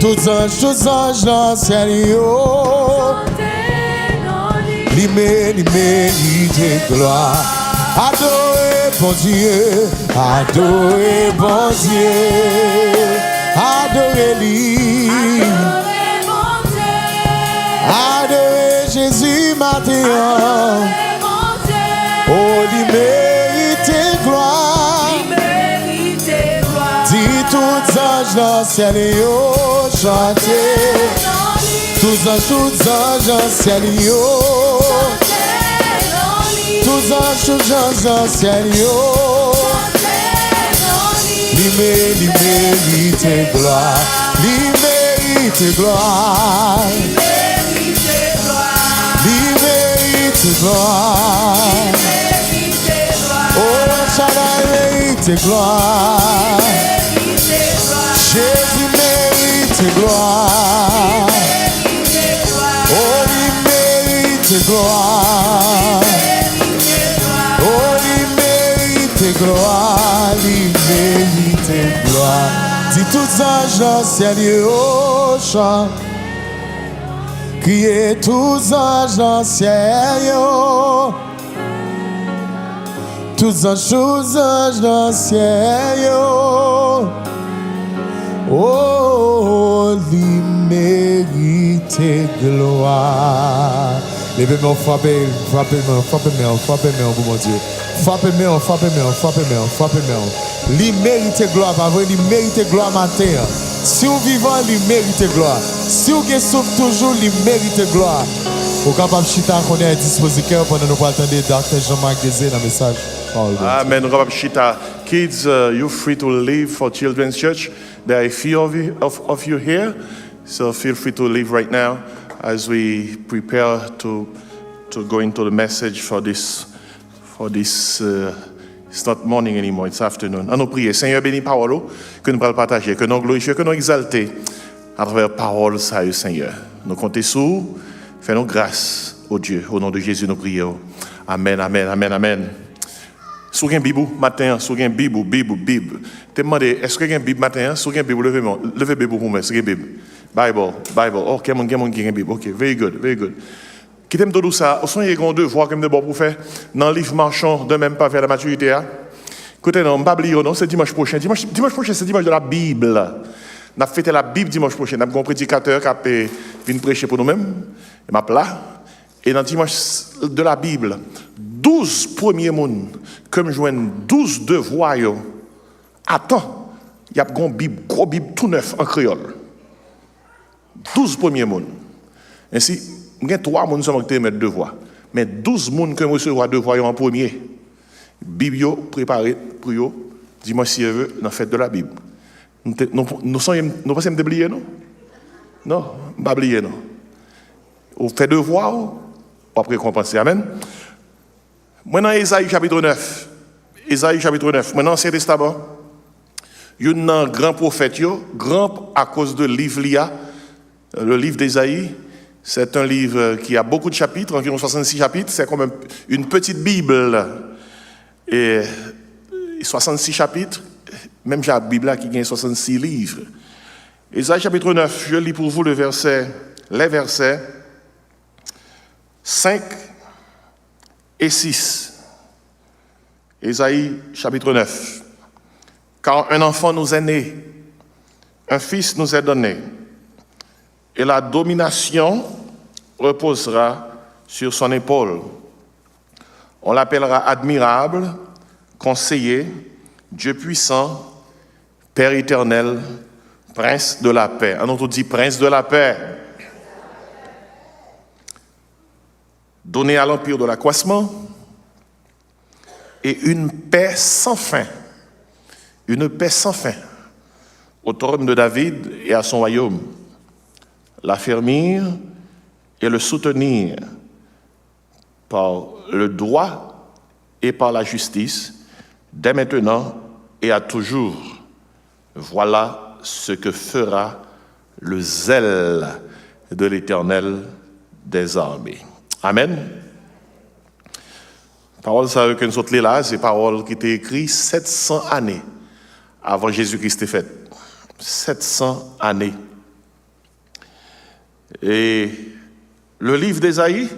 Tous anges dans le ciel yo. Li mérite gloire. Adorez bon Dieu. Adorez bon Dieu. Adorez-lui. Adorez Jésus matin. Oh, li mérite gloire. Dis tous anges dans le ciel yo chanter. Tous anges dans le ciel yo. Tous anges dans le ciel yo. Li mérite gloire. Li mérite gloire. Li mérite gloire. Oh, Shaddai mérite gloire. Jésus mérite gloire. Oh, il mérite gloire. Oh, il mérite gloire. Il mérite gloire. Dis tous anges dans le ciel yo chant. Criez tous anges dans le ciel yo. Tous anges dans le ciel yo. Oh, il mérite gloire. Levez-moi, frappez-moi, pour mon Dieu. Frappez-moi. Il mérite gloire, pas vrai, il mérite gloire matin. Si vous vivez, il mérite gloire. Si vous souffrez toujours, il mérite gloire. Au capable chita qu'on est à disposition pendant nous attendre Dr. Jean-Marc Désir dans le message. Amen. Rabbi Shita. Kids, you're free to leave for Children's Church. There are a few of you here, so feel free to leave right now as we prepare to go into the message for this for this. It's not morning anymore, it's afternoon. À nous prier. Seigneur, bénis parole que nous allons partager, que nous glorifions, que nous exalter à travers parole, ça, Seigneur. Nous comptons sur, fais-nous grâce au Dieu. Au nom de Jésus, nous prions. Amen, amen, amen, amen. Sous un Bible matin, sous un Bible. Te demandé, est-ce que y a une Bible matin? Sous un Bible, levez Bible pour moi, c'est une Bible. Bible. Oh, quel monde qui a une Bible. Ok, very good. Qui t'aime tout ça? Au son, il y a un devoir comme de bon pour faire dans le livre marchand de même pas vers la maturité. Écoutez, non, pas oublier, non, c'est dimanche prochain. Dimanche prochain, c'est dimanche de la Bible. On a fêté la Bible dimanche prochain. On a un prédicateur qui a venu prêcher pour nous-mêmes. Il m'a là. Et dans le dimanche de la Bible, 12 premiers mondes, comme je vois 12 devoirs, attends, il y a une Bible, gros Bible tout neuf en créole. 12 premiers mondes. Ainsi, il y a 3 mondes qui ont mettre devoirs. Mais 12 mondes qui ont recevoir devoirs en premier. Bible préparée pour eux, dimanche si veut, dans la fête de la Bible. Nous pensons oublier, non? Non, pas oublier, non. On fait devoir, on va récompenser. Amen. Maintenant, Ésaïe chapitre 9. Maintenant, Ancien Testament. Il y a un grand prophète, grand à cause de livre Lia, le livre d'Ésaïe. C'est un livre qui a beaucoup de chapitres, environ 66 chapitres. C'est comme une petite Bible. Et 66 chapitres, même j'ai la Bible là qui gagne 66 livres. Ésaïe chapitre 9, je lis pour vous les versets 5 et 6. Ésaïe chapitre 9. Car un enfant nous est né, un fils nous est donné, et la domination reposera sur son épaule. On l'appellera admirable, conseiller, Dieu puissant, Père éternel, Prince de la paix. Un autre dit Prince de la paix. Donné à l'empire de l'accroissement et une paix sans fin. Une paix sans fin au trône de David et à son royaume. L'affermir et le soutenir par le droit et par la justice, dès maintenant et à toujours. Voilà ce que fera le zèle de l'Éternel des armées. Amen. Parole ça que nous sommes là, c'est parole qui était écrite 700 années avant Jésus-Christ est fait. 700 années. Et le livre d'Ésaïe,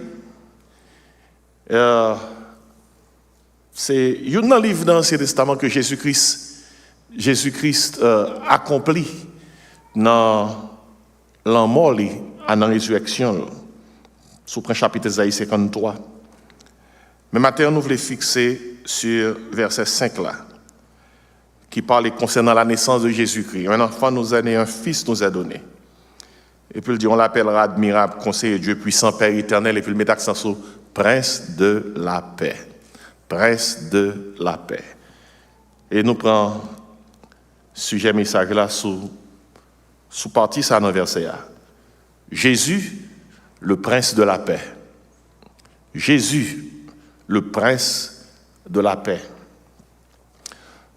c'est un livre dans l'Ancien Testament que Jésus-Christ accomplit dans la mort et dans la résurrection, sous le chapitre d'Ésaïe 53. Mais maintenant, nous voulons fixer sur verset 5 là, qui parle concernant la naissance de Jésus-Christ. Un enfant nous est né, un fils nous est donné. Et puis il dit, on l'appellera admirable, conseiller, Dieu puissant, Père éternel, et puis il met l'accent sur Prince de la paix. Prince de la paix. Et nous prenons sujet message là sous partie ça dans verset A. Jésus, le prince de la paix. Jésus, le prince de la paix.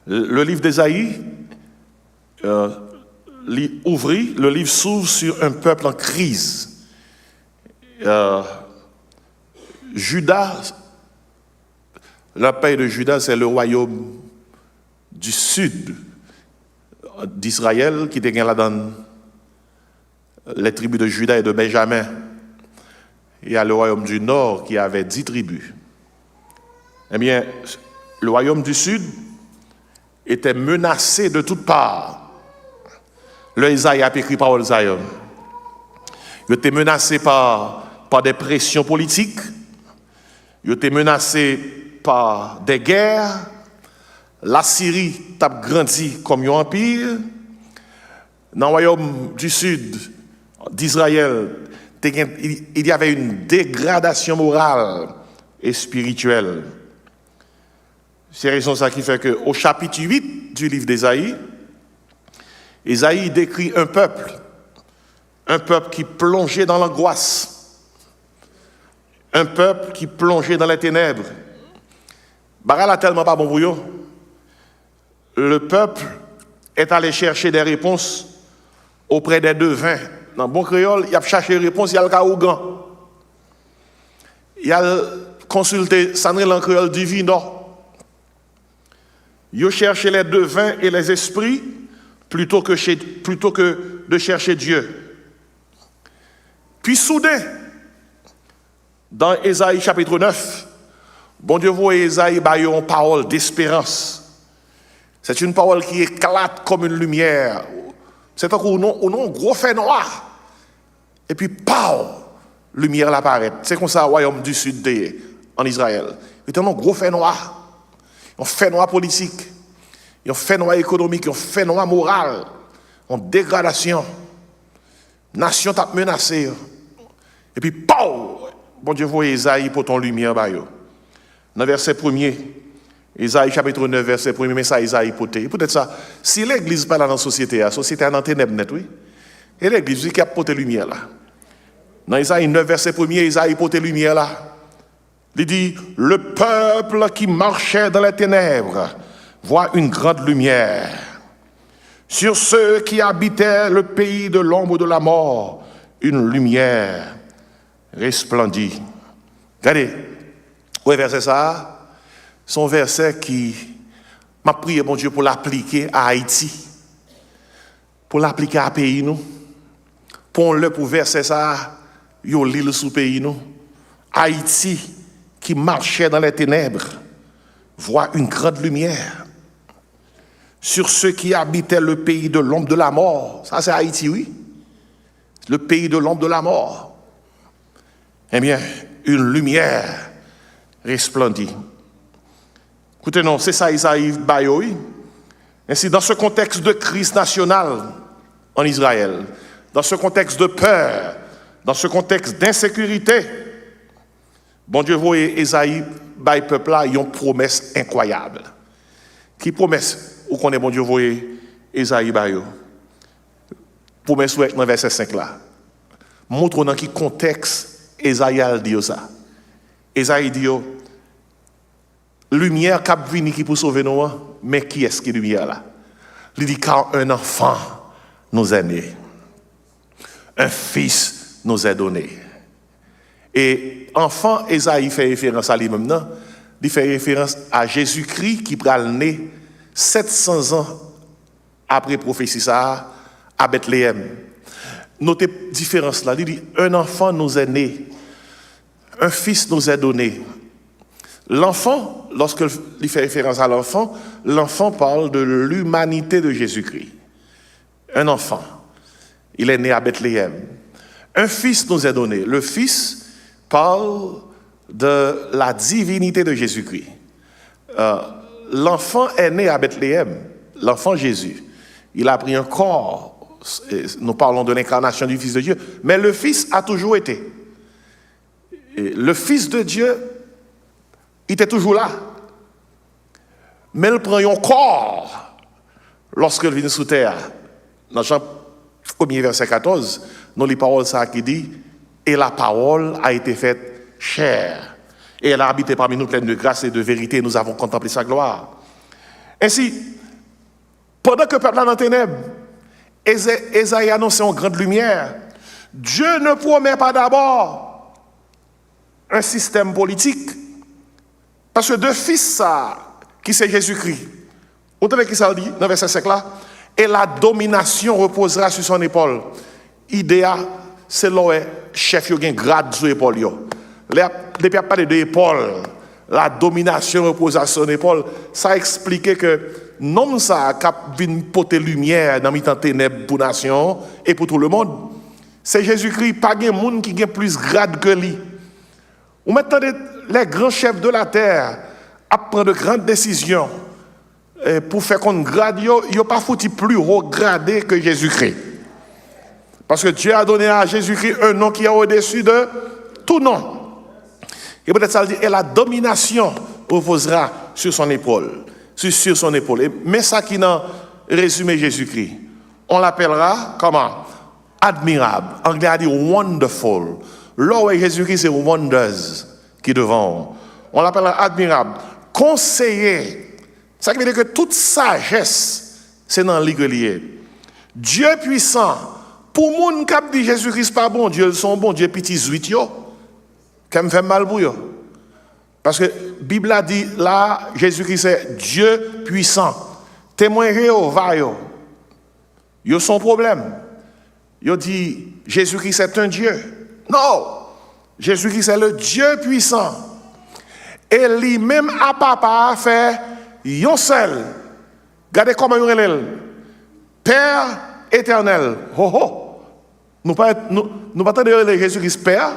Le livre d'Ésaïe, le livre s'ouvre sur un peuple en crise. Juda, la paix de Juda, c'est le royaume du sud d'Israël qui était là dans les tribus de Juda et de Benjamin. Il y a le royaume du nord qui avait 10 tribus. Eh bien, le royaume du sud était menacé de toutes parts. Le Isaïe a écrit par Isaïe. Il était menacé par des pressions politiques. Il était menacé par des guerres. La Syrie a grandi comme un empire. Dans le royaume du sud d'Israël, il y avait une dégradation morale et spirituelle. C'est la raison ça qui fait qu'au chapitre 8 du livre d'Ésaïe, Ésaïe décrit un peuple qui plongeait dans l'angoisse, un peuple qui plongeait dans les ténèbres, Bagala tellement pas bon pour eux. Le peuple est allé chercher des réponses auprès des devins. Dans bon créole, il a cherché des réponses, il y a le Kaougan. Il a consulté Sanrel en créole divino. Il a cherché les devins et les esprits plutôt que de chercher Dieu. Puis soudain, dans Ésaïe chapitre 9, bon Dieu voit Ésaïe bailler une parole d'espérance. C'est une parole qui éclate comme une lumière. C'est un gros fait noir. Et puis, pow, lumière l'apparaît. C'est comme ça, au royaume du sud en Israël. C'est un gros fait noir. Un fait noir politique. Un fait noir économique. Un fait noir moral. En dégradation. Nation t'a menacé. Et puis, pow, bon Dieu voit Ésaïe pour ton lumière. Dans verset 1er, Ésaïe chapitre 9, verset 1er, mais ça, Ésaïe poté. Peut-être ça, si l'église pas là dans la société est dans les ténèbres net, oui. Et l'église, qui a porté lumière là. Dans Ésaïe 9, verset 1er, Ésaïe porté lumière là. Il dit, le peuple qui marchait dans les ténèbres voit une grande lumière. Sur ceux qui habitaient le pays de l'ombre de la mort, une lumière resplendit. Regardez, oui, verset ça. Son verset qui m'a prié, mon Dieu, pour l'appliquer à Haïti, pour l'appliquer à pays nous, pour verset ça, yo l'île sous pays nous. Haïti, qui marchait dans les ténèbres, voit une grande lumière. Sur ceux qui habitaient le pays de l'ombre de la mort, ça c'est Haïti, oui, le pays de l'ombre de la mort. Eh bien, une lumière resplendit. Écoutez, non, c'est ça Isaïe Bayoui. Ainsi, dans ce contexte de crise nationale en Israël, dans ce contexte de peur, dans ce contexte d'insécurité, bon Dieu voit Isaïe Bayoui peuple là, ils ont une promesse incroyable. Qui promesse, ou qu'on est bon Dieu voit Isaïe Bayoui? Promesse dans le verset 5 là. Montre dans quel contexte Isaïe a dit ça. Isaïe dit, lumière qui vient qui pour sauver nous, mais qui est-ce qui est lumière là? Il dit, car un enfant nous est né, un fils nous est donné. Et enfant, Isaïe fait référence à lui-même, non? Il fait référence à Jésus-Christ qui pral né 700 ans après prophétie ça à Bethléem. Notez la différence là. Il dit, un enfant nous est né, un fils nous est donné. L'enfant, lorsqu'il fait référence à l'enfant, l'enfant parle de l'humanité de Jésus-Christ. Un enfant, il est né à Bethléem. Un fils nous est donné. Le fils parle de la divinité de Jésus-Christ. L'enfant est né à Bethléem, l'enfant Jésus. Il a pris un corps. Nous parlons de l'incarnation du Fils de Dieu, mais le Fils a toujours été. Et le Fils de Dieu, il était toujours là. Mais il prend un corps lorsqu'il vient sous terre. Dans Jean 1er verset 14, nous les paroles ça qui dit, et la parole a été faite chair. Et elle a habité parmi nous pleine de grâce et de vérité. Nous avons contemplé sa gloire. Ainsi, pendant que le peuple est dans les ténèbres, Ésaïe annonce une grande lumière. Dieu ne promet pas d'abord un système politique. Parce que deux fils, ça, qui c'est Jésus-Christ, vous savez qui ça dit dans le verset 5 là? Et la domination reposera sur son épaule. Idéa, c'est le chef qui a un grade sur l'épaule. Depuis qu'il parlé de l'épaule, la domination repose sur son épaule, ça explique que non ça qui vient porter lumière dans les ténèbres pour la nation et pour tout le monde. C'est Jésus-Christ, pas de monde qui a plus grade que lui. Ou maintenant, les grands chefs de la terre à prendre de grandes décisions pour faire qu'on grade, ils n'ont pas foutu plus haut gradé que Jésus-Christ. Parce que Dieu a donné à Jésus-Christ un nom qui est au-dessus de tout nom. Et peut-être ça dit, et la domination reposera sur son épaule. Sur son épaule. Mais ça qui n'a résumé Jésus-Christ, on l'appellera comment? Admirable. Anglais a dit wonderful. Là où Jésus-Christ, c'est wonders qui devant. On l'appellera admirable. conseiller. Ça veut dire que toute sagesse, c'est dans l'Église. Dieu puissant, pour moun qui dit Jésus-Christ pas bon Dieu, son bon Dieu petit zuit yo, qui me fait mal pour yo. Parce que la Bible a dit là, Jésus-Christ est Dieu puissant. Témoin Jéhovah yo. Yo son problème. Yo dit Jésus-Christ est un Dieu. Non. Jésus-Christ est le Dieu puissant. Et lui-même à papa fait yon seul. Regardez comment il est. Père éternel. Oh oh. Nous pas de Jésus-Christ Père.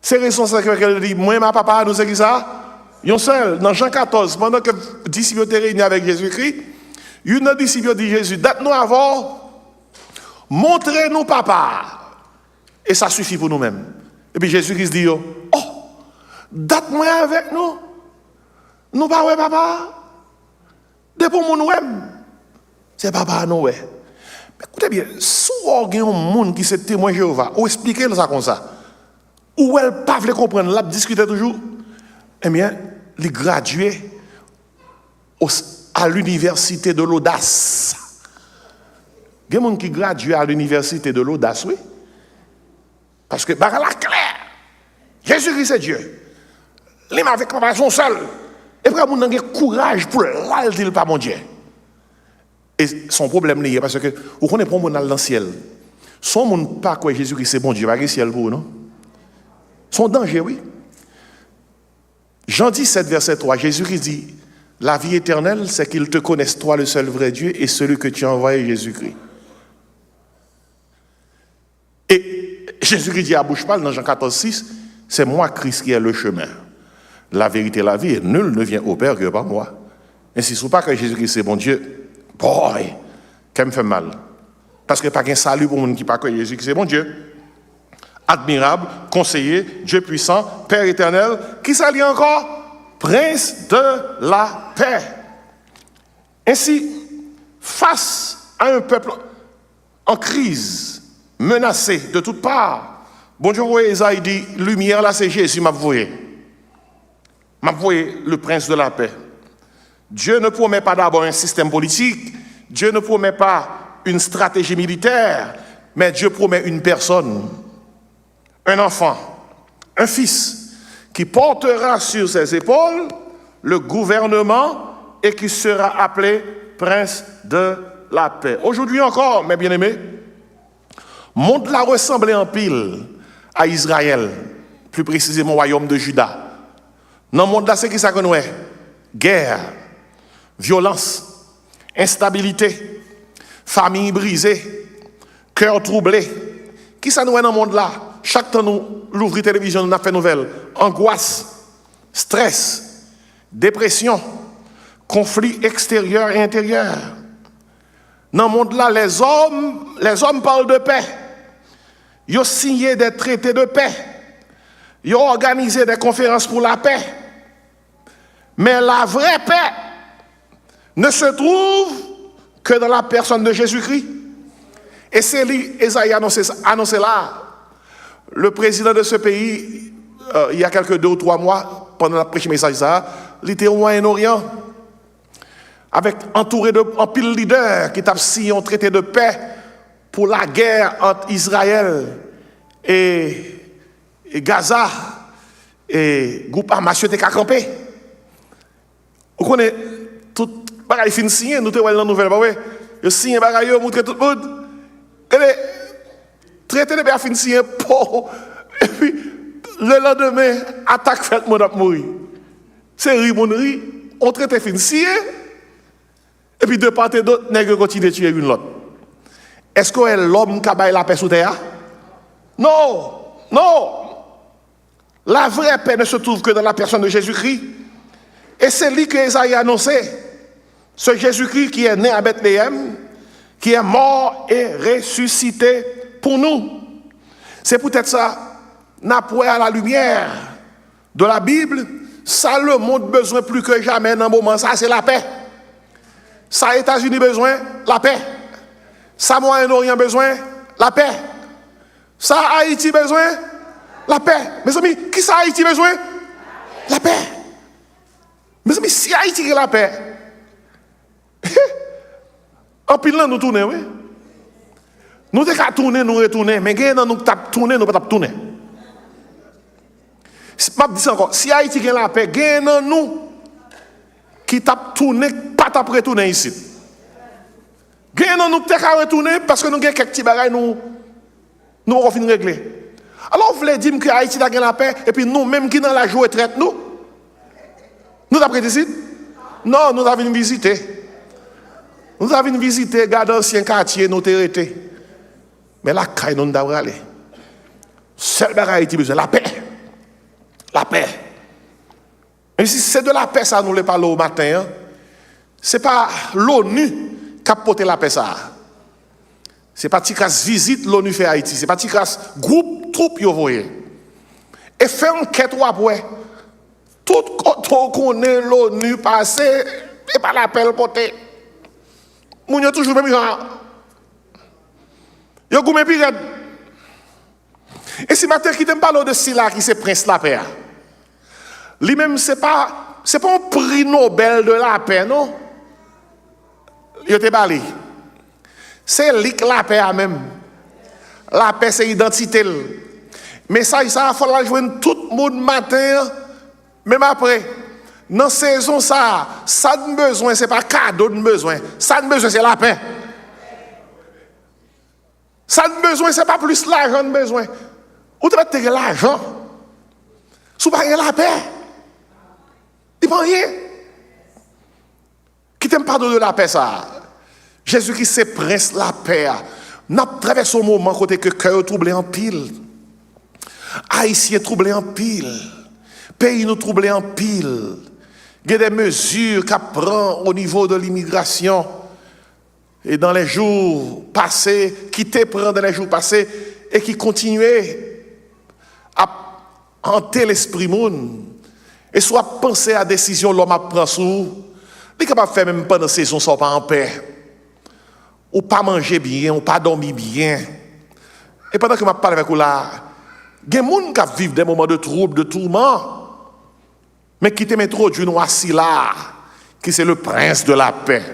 C'est raison ça qu'elle dit moi ma papa nous c'est qui ça? Yon seul dans Jean 14 pendant que les disciples étaient réunis avec Jésus-Christ, une des disciples dit Jésus, date-nous avant, montrez-nous papa. Et ça suffit pour nous-mêmes. Et puis Jésus-Christ dit oh, date-moi avec nous. Nous pas ouais papa. Depuis mon ouem. C'est papa nous ouais. Mais écoutez bien, si vous avez un monde qui se témoin Jéhovah, ou expliquez ça comme ça. Ou elle pas veut comprendre, là discuter toujours. Eh bien, les gradués à l'université de l'audace. Il y a des gens qui graduent à l'université de l'audace, oui. Parce que, bah, là, clair, Jésus-Christ est Dieu. Il m'a avec son seul. Et puis, il a le courage pour là, il dit pas mon Dieu. Et son problème, c'est parce que, vous connaissez pas dans le ciel. Son monde pas quoi Jésus-Christ c'est bon Dieu, pas le ciel pour vous, non? Son danger, oui. Jean 17, verset 3, Jésus-Christ dit, la vie éternelle, c'est qu'ils te connaissent, toi, le seul vrai Dieu, et celui que tu as envoyé, Jésus-Christ. Et Jésus-Christ dit à bouche pâle, dans Jean 14, 6, c'est moi, Christ, qui est le chemin. La vérité et la vie, et nul ne vient au Père que par moi. Et si ce n'est pas que Jésus-Christ c'est bon Dieu, boy, ça me fait mal. Parce que pas qu'un salut pour monde qui pas que Jésus-Christ c'est bon Dieu. Admirable, conseiller, Dieu puissant, Père éternel, qui s'allie encore? Prince de la paix. Ainsi, face à un peuple en crise, menacé de toutes parts, bon Dieu, Isaïe dit, lumière là c'est Jésus, m'a voué le prince de la paix. Dieu ne promet pas d'abord un système politique, Dieu ne promet pas une stratégie militaire, mais Dieu promet une personne. Un enfant, un fils, qui portera sur ses épaules le gouvernement et qui sera appelé prince de la paix. Aujourd'hui encore, mes bien-aimés, monde l'a ressemblé en pile à Israël, plus précisément au royaume de Juda. Dans le monde là, c'est qui ça qu'on voit? Guerre, violence, instabilité, famille brisée, cœur troublé. Qui ça nous voit dans le monde là? Chaque temps nous l'ouvrir télévision, nous avons fait nouvelle. Angoisse, stress, dépression, conflit extérieur et intérieur. Dans le monde là, les hommes parlent de paix. Ils ont signé des traités de paix. Ils ont organisé des conférences pour la paix. Mais la vraie paix ne se trouve que dans la personne de Jésus-Christ. Et c'est lui, Esaïe annoncé là. Le président de ce pays, il y a quelques 2 ou 3 mois, pendant la prêche message ça, il était au Moyen-Orient, avec entouré de un pile leader qui t'a signé un traité de paix pour la guerre entre Israël et Gaza et groupe Hamas était campé. Vous connaissez tout bagaille fin signé, nous te voyons dans la nouvelle, bah ouais, il signé bagaille, montre tout le monde. Traité de paix fin signé pour et puis le lendemain attaque faite mon a mourir. C'est rimonnerie, on traité fin signé et puis de part et d'autre nègre continue de tuer une l'autre. Est-ce que l'homme qui a la paix sous terre? Non, non. La vraie paix ne se trouve que dans la personne de Jésus-Christ. Et c'est lui que Esaïe a annoncé. Ce Jésus-Christ qui est né à Bethléem, qui est mort et ressuscité pour nous. C'est peut-être ça, n'approué à la lumière de la Bible, ça le monde besoin plus que jamais dans le moment, ça c'est la paix. Ça États-Unis besoin, la paix. Ça Moyen-Orient besoin, la paix. Ça Haïti besoin, la paix. Mes amis, qui ça Haïti besoin? La paix. Mes amis, si Haïti a la paix, en pile là, nous tournons, oui. Nous devons tourner, nous retourner, mais nous devons tourner, nous ne pouvons pas tourner. Je dis encore, si Haïti a la paix, nous qui tap tourné, pas tap retourner ici. Nous devons retourner parce que nous avons quelques petits bagages, nous avons fini de régler. Alors, vous voulez dire que Haïti a la paix, et puis nous, même qui dans la joie traite, nous avons ici? Non, nous avons visité. Nous avons visité, garder ancien quartier, nous avons été. Mais là, nous devons aller. Seul bagaille Haïti besoin la paix. La paix. Et si c'est de la paix, ça nous le parle au matin, hein? Ce n'est pas l'ONU qui a porté la paix, ça. Ce n'est pas Ticas visite l'ONU fait Haïti. Ce n'est pas Ticas groupe, troupe, vous voyez. Et fait enquête ou après. Tout quand on connaît l'ONU passé, et pas la paix portée. Moun yo toujours même genre. Yo goumé pirate. Et si matin qui t'aime parler de Sila qui c'est prince la paix. Lui-même c'est pas un prix Nobel de la paix, non? Yo te bali. C'est lui la paix même. La paix c'est identité. Mais ça il faut la joindre tout le monde matin même après. Dans la saison ça de besoin c'est pas cadeau de besoin. Ça de besoin c'est la paix. Ça de besoin c'est pas plus l'argent de besoin. Ou tu vas te l'argent. Sous pas la paix. Il pas rien. Qui t'aime pardon de la paix ça. Jésus-Christ c'est prince la paix. N'a traversé un moment côté que cœur troublé en pile. Haïtien troublé en pile. Pays nous troublé en pile. Il y a des mesures qu'à prend au niveau de l'immigration. Et dans les jours passés, qui te prend dans les jours passés et qui continuait à hanter l'esprit monde. Et soit penser à la décision l'homme a prend sous. Il est capable de faire même pendant la saison sans pas en paix. Ou pas manger bien, ou pas dormir bien. Et pendant que je parle avec vous là, il y a des gens qui vivent des moments de trouble, de tourment. Mais qui te met trop d'une assis là, qui c'est le prince de la paix.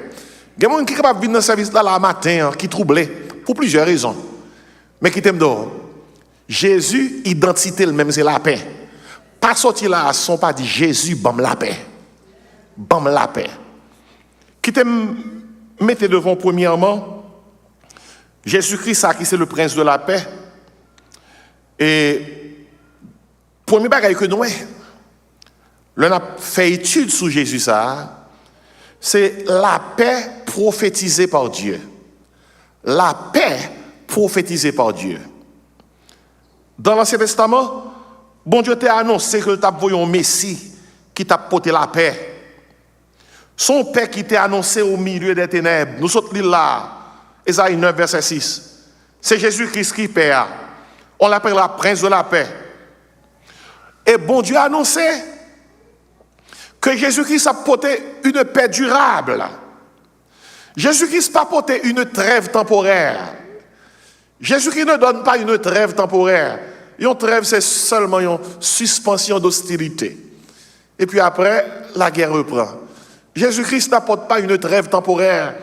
Il y a des gens qui sont capables de venir dans le service là le matin, qui troublent, pour plusieurs raisons. Mais qui t'aiment dehors. Jésus, identité le même, c'est la paix. Pas sortir là, son pas dit Jésus, bam la paix. Bam la paix. Qui t'aime mettre devant premièrement, Jésus-Christ, qui c'est le prince de la paix. Et premier bagage que nous l'on a fait étude sur Jésus, c'est la paix prophétisée par Dieu. La paix prophétisée par Dieu. Dans l'Ancien Testament, bon Dieu t'a annoncé que tu as envoyé un Messie qui t'a porté la paix. Son paix qui t'a annoncé au milieu des ténèbres. Nous sommes là, Ésaïe 9, verset 6. C'est Jésus-Christ qui paie. On l'appelle la prince de la paix. Et bon Dieu a annoncé que Jésus-Christ a porté une paix durable. Jésus-Christ n'a pas porté une trêve temporaire. Jésus-Christ ne donne pas une trêve temporaire. Une trêve, c'est seulement une suspension d'hostilité. Et puis après, la guerre reprend. Jésus-Christ n'apporte pas une trêve temporaire.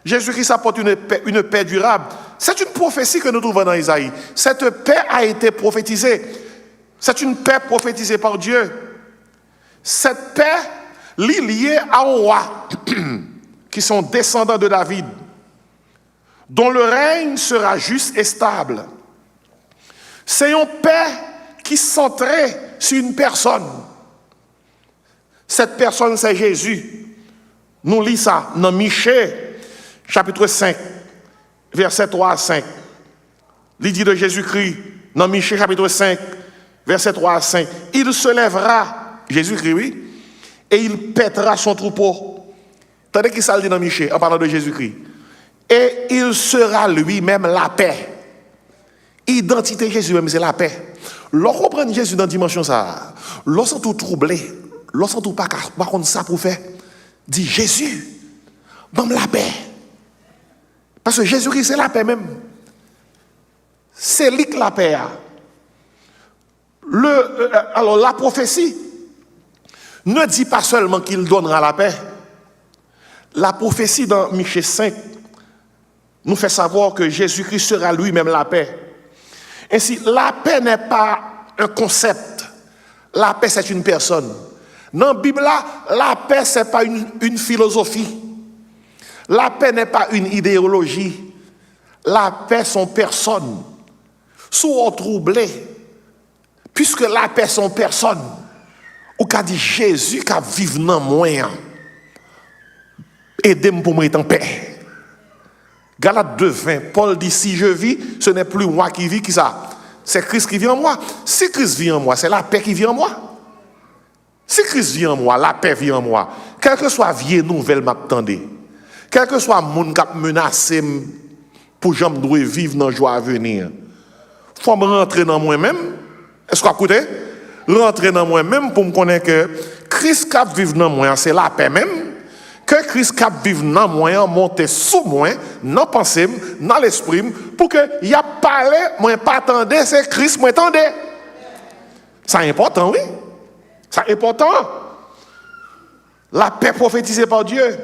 Jésus-Christ apporte une paix durable. C'est une prophétie que nous trouvons dans Isaïe. Cette paix a été prophétisée. C'est une paix prophétisée par Dieu. Cette paix liée à un roi qui sont descendants de David, dont le règne sera juste et stable. C'est une paix qui centrait sur une personne. Cette personne, c'est Jésus. Nous lisons ça dans Michée, chapitre 5, versets 3 à 5. Il dit de Jésus-Christ, dans Michée, chapitre 5, versets 3 à 5. Il se lèvera, Jésus-Christ, oui, et il pètera son troupeau. Tandis qu'il s'est dit dans Michée, en parlant de Jésus-Christ. Et il sera lui-même la paix. Identité Jésus même, c'est la paix. Lorsqu'on comprend Jésus dans la dimension ça, lorsqu'on tout troublé, lorsqu'on tout pas contre ça pour faire, dit Jésus, bon la paix. Parce que Jésus-Christ c'est la paix même. C'est lui que la paix a. Alors la prophétie ne dit pas seulement qu'il donnera la paix. La prophétie dans Michée 5 nous fait savoir que Jésus-Christ sera lui-même la paix. Ainsi, la paix n'est pas un concept. La paix, c'est une personne. Dans la Bible, la paix, ce n'est pas une philosophie. La paix n'est pas une idéologie. La paix, sont personnes. Soit troublé, puisque la paix, sont personnes. Ou qu'a dit Jésus qui vive dans moi. Aidez-moi pour me en paix. Galates 2:20, Paul dit, si je vis, ce n'est plus moi qui vis, qui ça? C'est Christ qui vit en moi. Si Christ vit en moi, c'est la paix qui vit en moi. Si Christ vit en moi, la paix vit en moi. Quelle que soit vieille nouvelle m'attendez, quel que soit le monde qui a menacé pour que je dois vivre dans la joie à venir, il faut me rentrer dans moi-même. Est-ce que vous écoutez? Rentrer dans moi-même pour me connaître que Christ qui vit dans moi, c'est la paix même. Que Christ qui vit dans moi, monte sous moi, dans la pensée, dans l'esprit, pour que il y a parlé, moi pas attendre, c'est Christ moi attendez. C'est important, oui. C'est important. La paix prophétisée par Dieu,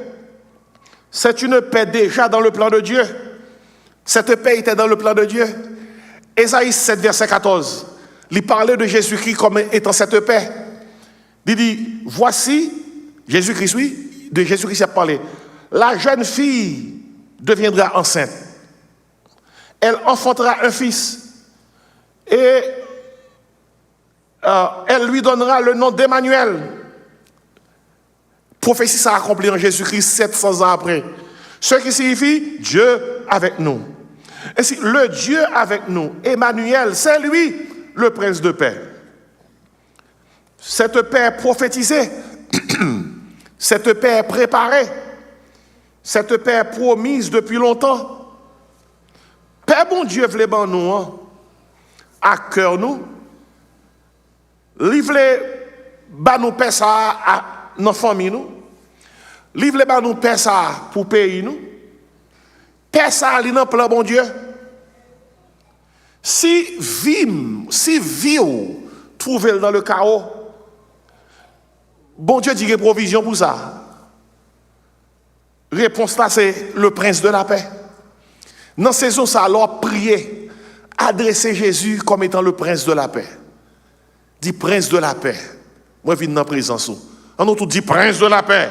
c'est une paix déjà dans le plan de Dieu. Cette paix était dans le plan de Dieu. Ésaïe 7, verset 14, il parlait de Jésus-Christ comme étant cette paix. Il dit, voici, Jésus-Christ, oui, de Jésus-Christ a parlé. La jeune fille deviendra enceinte. Elle enfantera un fils. Et elle lui donnera le nom d'Emmanuel. Prophétie s'est accomplie en Jésus-Christ 700 ans après. Ce qui signifie Dieu avec nous. Et si le Dieu avec nous, Emmanuel, c'est lui le prince de paix. Cette paix prophétisée, cette paix préparée, cette paix promise depuis longtemps. Père bon Dieu voulait ban nous, à cœur nous, livrer ban nous paix ça à nos familles nous, livrer ban nous paix ça pour pays nous, paix ça li dans plan bon Dieu. Si vie trouver dans le chaos, bon Dieu dit provision pour ça. Réponse là, c'est le prince de la paix. Dans cette saison, ça alors prier, adresser Jésus comme étant le prince de la paix. Dit prince de la paix. Moi, je viens dans la présence. On nous dit prince de la paix.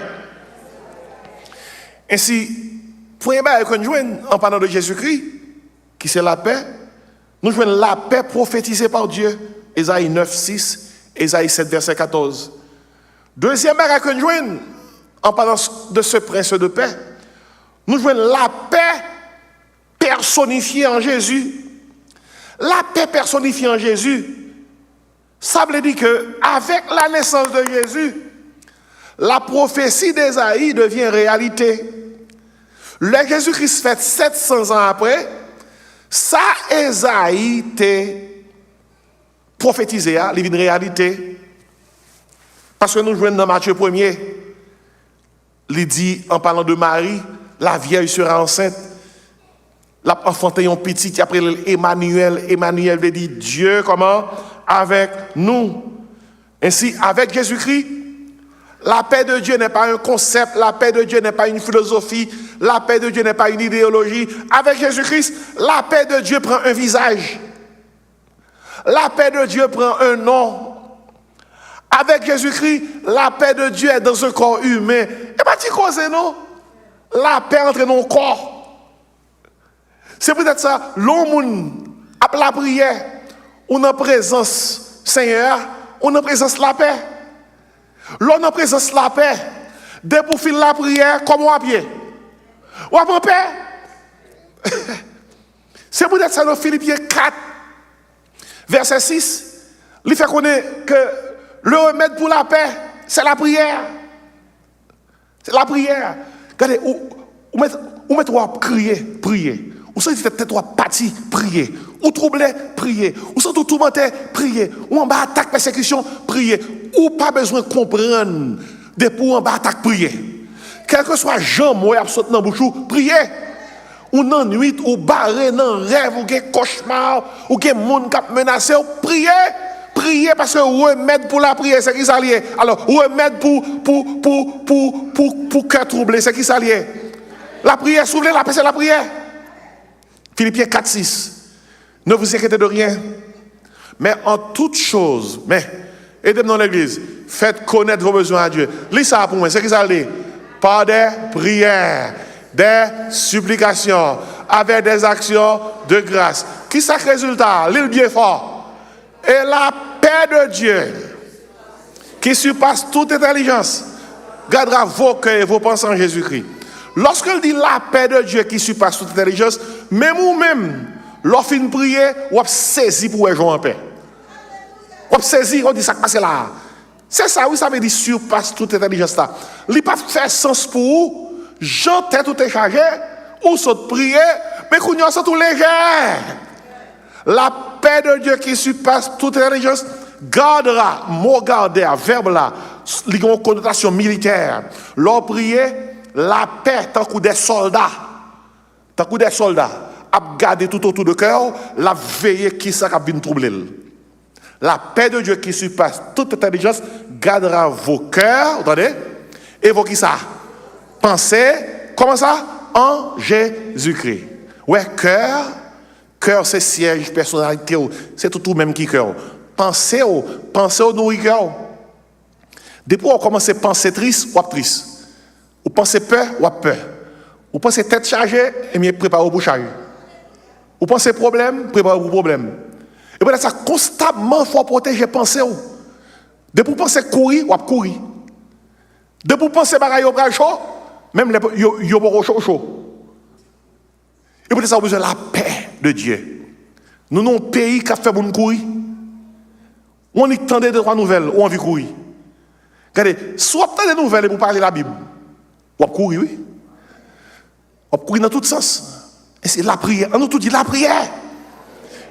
Ainsi, premier bail que nous jouons en parlant de Jésus-Christ, qui c'est la paix, nous jouons la paix prophétisée par Dieu. Ésaïe 9, 6, Ésaïe 7, verset 14. Deuxième bail que nous jouons en parlant de ce prince de paix, nous jouons la paix personnifiée en Jésus. La paix personnifiée en Jésus, ça veut dire qu'avec la naissance de Jésus, la prophétie d'Ésaïe devient réalité. Le Jésus-Christ fait 700 ans après, ça Ésaïe était prophétisé, il devient réalité. Parce que nous jouons dans Matthieu 1er, il dit, en parlant de Marie, la vieille sera enceinte. La enfanté un petit, après Emmanuel. Emmanuel veut dire Dieu, comment? Avec nous. Ainsi, avec Jésus-Christ, la paix de Dieu n'est pas un concept, la paix de Dieu n'est pas une philosophie, la paix de Dieu n'est pas une idéologie. Avec Jésus-Christ, la paix de Dieu prend un visage. La paix de Dieu prend un nom. Avec Jésus-Christ, la paix de Dieu est dans un corps humain. Et pas tu causes, non? La paix entre nos corps. C'est peut-être ça, l'homme a la prière, on a présence Seigneur, on a présence la paix. L'on a présence la paix. Dès pour finir la prière, comment à pied? Ou à paix? C'est peut-être ça dans Philippiens 4, verset 6. Il fait connaître que le remède pour la paix, c'est la prière. C'est la prière. Regardez, où mettez-vous à prier. Ou ça, peut-être parti, prier. Ou troublé, prier. Ou ça, tout tourmenté, prier. Ou en bas attaque, persécution, prier. Ou pas besoin de comprendre des pour en bas attaque, prier. Quel que soit Jean, moi, absolument dans bouchou, prier. Ou dans nuit, ou barré, dans rêve, ou gen cauchemar, ou gen monde qui a menacé, ou prier. prier parce que remède pour la prière, c'est qui ça lié? Alors, remède pour cœur troublé, c'est qui ça lié? La prière, souvenez la paix, c'est la prière. Philippiens 4, 6. Ne vous inquiétez de rien, mais en toute chose, aidez-moi dans l'église, faites connaître vos besoins à Dieu. Lis ça pour moi, c'est qui ça lié? Par des prières, des supplications, avec des actions de grâce. Qui ça résultat? L'île bien fort. Et la paix de Dieu, qui surpasse toute intelligence, gardera vos cœurs et vos pensées en Jésus-Christ. Lorsqu'il dit la paix de Dieu qui surpasse toute intelligence, même ou même, lorsqu'on finit de prier, on a saisi pour les gens en paix. On a saisi, on dit ça passe là. C'est ça, oui, ça veut dire surpasse toute intelligence là. Il n'a pas fait sens pour vous. Jean tête tout est chargé, ou saute prier, mais qu'on y a tout léger. La paix de Dieu qui surpasse toute intelligence gardera, mot garder, verbe là, il a une connotation militaire. Leur prier, la paix, tant que des soldats, à garder tout autour de cœur, la veiller qui ça vient troubler. La paix de Dieu qui surpasse toute intelligence gardera vos cœurs, entendez, et vos qui ça? Pensez, comment ça? En Jésus-Christ. Ouais, cœur c'est siège, personnalité, c'est tout même qui cœur. Pensez au nourrir cœur. Depuis on commence à penser triste, ou triste. Ou pensez peur, ou peur. Ou pensez tête chargée, et bien préparez pour charger. Ou pensez problème, préparez pour problème. Et bien ça constamment il faut protéger pensez. Depuis vous pensez courir, ou courir. Depuis vous pensez bagaille au bras chaud, même les yo pas chaud. Et pour ça, on a besoin de la paix de Dieu. Nous avons un pays qui a fait pour nous courir. On y tendait de trois nouvelles, on veut courir. Regardez, soit vous avez des nouvelles pour parler de la Bible, on courir, oui. On courir dans tous sens. Et c'est la prière. On nous tout dit la prière.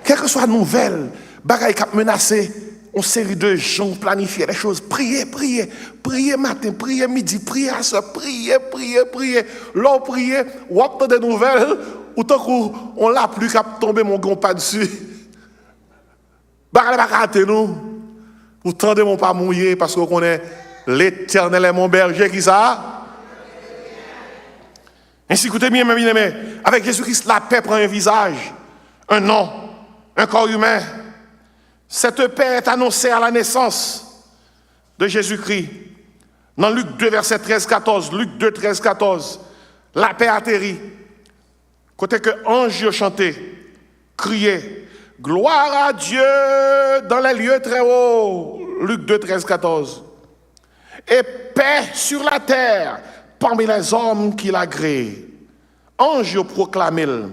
Quelle que soit la nouvelle, bagaille qui a menacé, une série de gens planifier les choses. Priez matin, priez midi, priez à soir, priez. L'on priez, ou attend des nouvelles, ou tant qu'on l'a plus qu'à tomber mon grand pas dessus. Bagaille pas rater nous. Ou tendez mon pas mouillé parce qu'on connaît l'Éternel est mon berger qui ça. Ainsi écoutez bien mes bien-aimés, avec Jésus-Christ la paix prend un visage, un nom, un corps humain. Cette paix est annoncée à la naissance de Jésus-Christ. Dans Luc 2, verset 13-14, Luc 2, 13-14, la paix atterrit. Côté que anges chantaient, criaient, gloire à Dieu dans les lieux très hauts. Luc 2, 13-14. Et paix sur la terre parmi les hommes qui l'agréent. Anges proclament.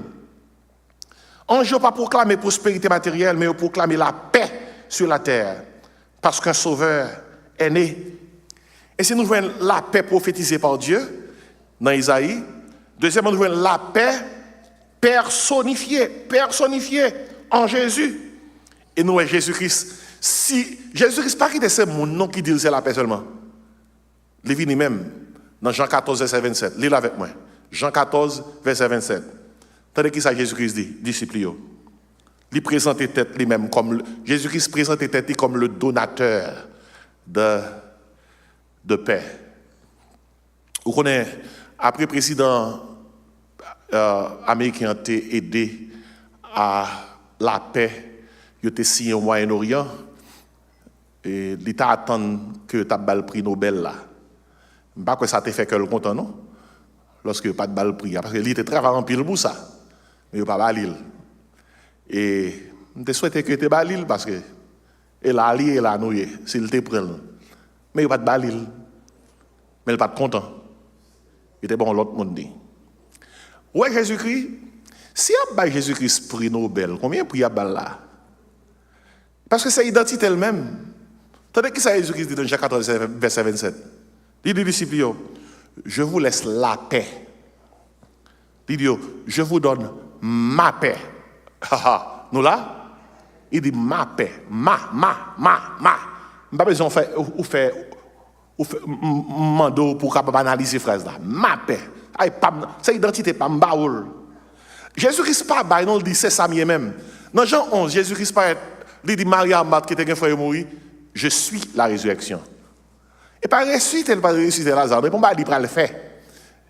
Ange pas proclamer prospérité matérielle, mais proclamer la paix sur la terre. Parce qu'un sauveur est né. Et si nous voyons la paix prophétisée par Dieu, dans Isaïe, deuxièmement, nous voyons la paix personnifiée en Jésus. Et nous voyons Jésus-Christ. Si Jésus-Christ pas qui c'est mon nom qui dit c'est la paix seulement. Il vient même dans Jean 14, verset 27. Lisez avec moi. Jean 14, verset 27. Tandis que ça Jésus-Christ dit, disciples, il présente tête lui-même comme Jésus-Christ présente tête comme le donateur de paix. Vous connaissez, après le président américain a été aidé à la paix, il a été signé au Moyen-Orient et l'État attend que tu aies le prix Nobel là. Je ne sais pas que ça t'a fait que le content, non? Lorsque il n'y a pas de balle prix, parce que l'État travaille en pile pour ça. Mais il n'y a pas de l'île. Et je souhaite que tu aies l'île parce que elle a allié, elle a noué, s'il te prend. Mais il n'y a pas de l'île. Mais il n'est pas content. Il était bon, l'autre monde dit. Ouais, Jésus-Christ, si il y a Jésus-Christ prix Nobel, combien de prix il y a là? Parce que c'est l'identité elle-même. Tandis que ça Jésus-Christ dit dans Jean 14, verset 27. Il dit aux disciples, je vous laisse la paix. Il dit, je vous donne ma paix. Nous là, il dit ma paix. Ma. Pas besoin de faire mando pour analyser ces phrases là. Ma paix. C'est identité, pas m'baoul. Jésus-Christ pas, non, il dit c'est ça même. Dans Jean 11, Jésus-Christ pas Il dit Maria, qui était un frère mourir, je suis la résurrection. Et par ressusciter, il pas ressusciter Lazare, mais pour moi, il va le faire.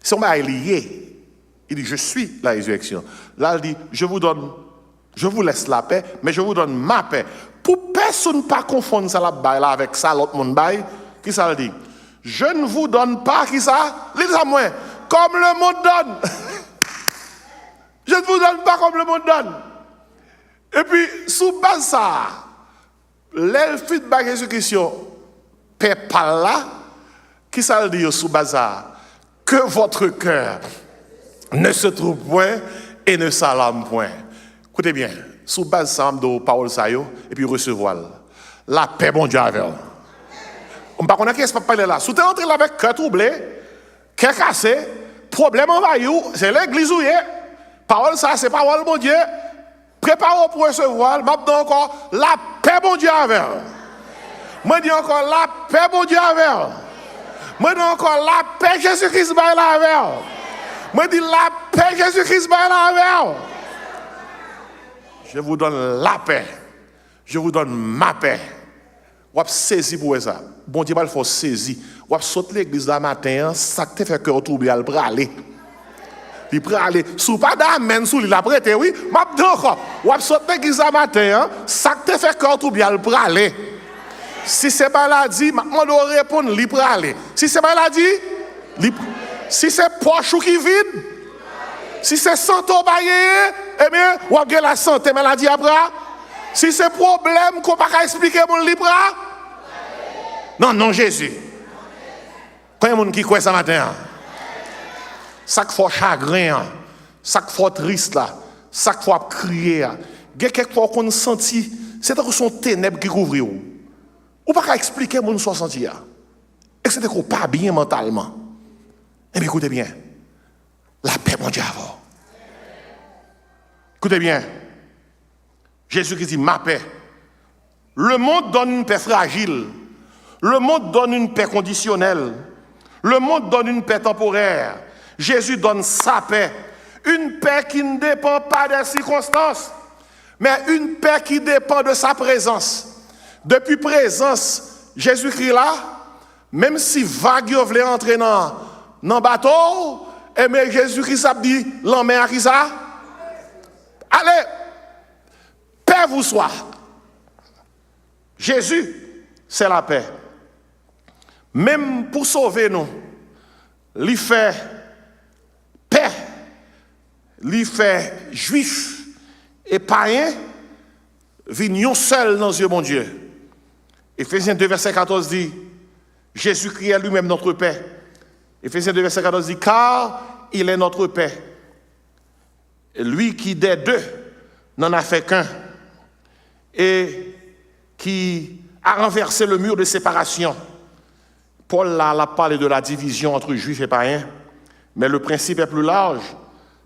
Si on m'a lié, il dit je suis la résurrection. Là, il dit je vous laisse la paix, mais je vous donne ma paix. Pour personne pas confondre ça là avec ça l'autre monde bail, qui ça dit? Je ne vous donne pas qui ça, les amours, comme le monde donne. Je ne vous donne pas comme le monde donne. Et puis sous base ça, le feedback Jésus-Christ, paix par là, qui ça dit sous base ça? Que votre cœur ne se trouve point et ne s'alarme point. Écoutez bien, sous base ça de parole ça et puis recevoir la paix bon Dieu avec. On ne connaît pas parler là. Si tu es entré là avec cœur troublé, cœur cassé, problème envahi, c'est l'église où est. Parole ça, c'est parole bon Dieu. Préparez-vous pour recevoir. Maintenant encore la paix bon Dieu avec. Moi dis encore la paix bon Dieu avec. Moi dis encore la paix Jésus-Christ va là avec. Moi dis la paix Jésus-Christ va là avec. Je vous donne la paix. Je vous donne ma paix. Vous avez saisi pour ça. Bon Dieu, il faut saisir. Vous avez sauté l'église le matin, ça te fait que vous troublez à aller. Il peut aller. Sous pas d'amen, sous il a prêté, oui. Mais encore, vous avez sauté l'église le matin, ça te fait que vous troublez à aller. Si c'est maladie, on doit répondre, il peut aller. Si c'est maladie, si c'est poche qui vide, si c'est santé baillé, eh bien, vous avez la santé, maladie après. Si c'est problème qu'on ne peut pas expliquer mon libre, non, non, Jésus. Quand il y a des gens qui croient ce matin, ça qui fait chagrin, ça qui fait triste, ça qui fait crier, il y a quelquefois qu'on senti, c'est que son ténèbres qui couvre. On ne peut pas expliquer mon soit senti. Et c'est qu'on pas bien mentalement. Eh bien, écoutez bien, la paix, mon Dieu, avant. Écoutez bien. Jésus qui dit ma paix. Le monde donne une paix fragile. Le monde donne une paix conditionnelle. Le monde donne une paix temporaire. Jésus donne sa paix. Une paix qui ne dépend pas des circonstances, mais une paix qui dépend de sa présence. Depuis présence, Jésus-Christ là, même si vague voulait entrer dans le bateau, et mais Jésus-Christ a dit, l'emmène à qui ça? Allez! Paix vous soit. Jésus, c'est la paix. Même pour sauver nous, il fait paix, il fait juif et païen, vignons seuls dans les yeux, mon Dieu. Éphésiens 2, verset 14 dit, Jésus-Christ est lui-même notre paix. Éphésiens 2, verset 14 dit, car il est notre paix. Et lui qui des deux n'en a fait qu'un, et qui a renversé le mur de séparation. Paul là, a parlé de la division entre juifs et païens, mais le principe est plus large.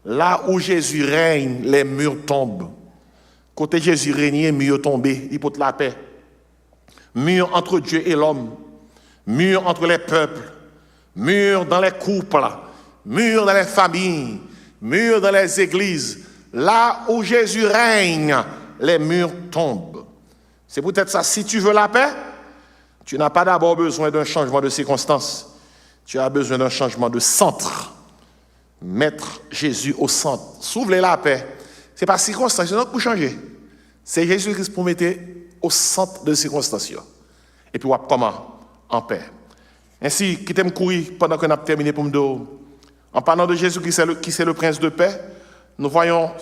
Là où Jésus règne, les murs tombent. Côté Jésus régnait, mur tombé, il porte la paix. Mur entre Dieu et l'homme, mur entre les peuples, mur dans les couples, mur dans les familles, mur dans les églises. Là où Jésus règne, les murs tombent. C'est peut-être ça. Si tu veux la paix, tu n'as pas d'abord besoin d'un changement de circonstance. Tu as besoin d'un changement de centre. Mettre Jésus au centre. S'ouvrir la paix. Ce n'est pas circonstance, c'est pour changer. C'est Jésus-Christ pour mettre au centre de circonstances. Et puis, comment? En paix. Ainsi, quittez-moi courir pendant qu'on a terminé pour me dire. En parlant de Jésus qui c'est le prince de paix, nous voyons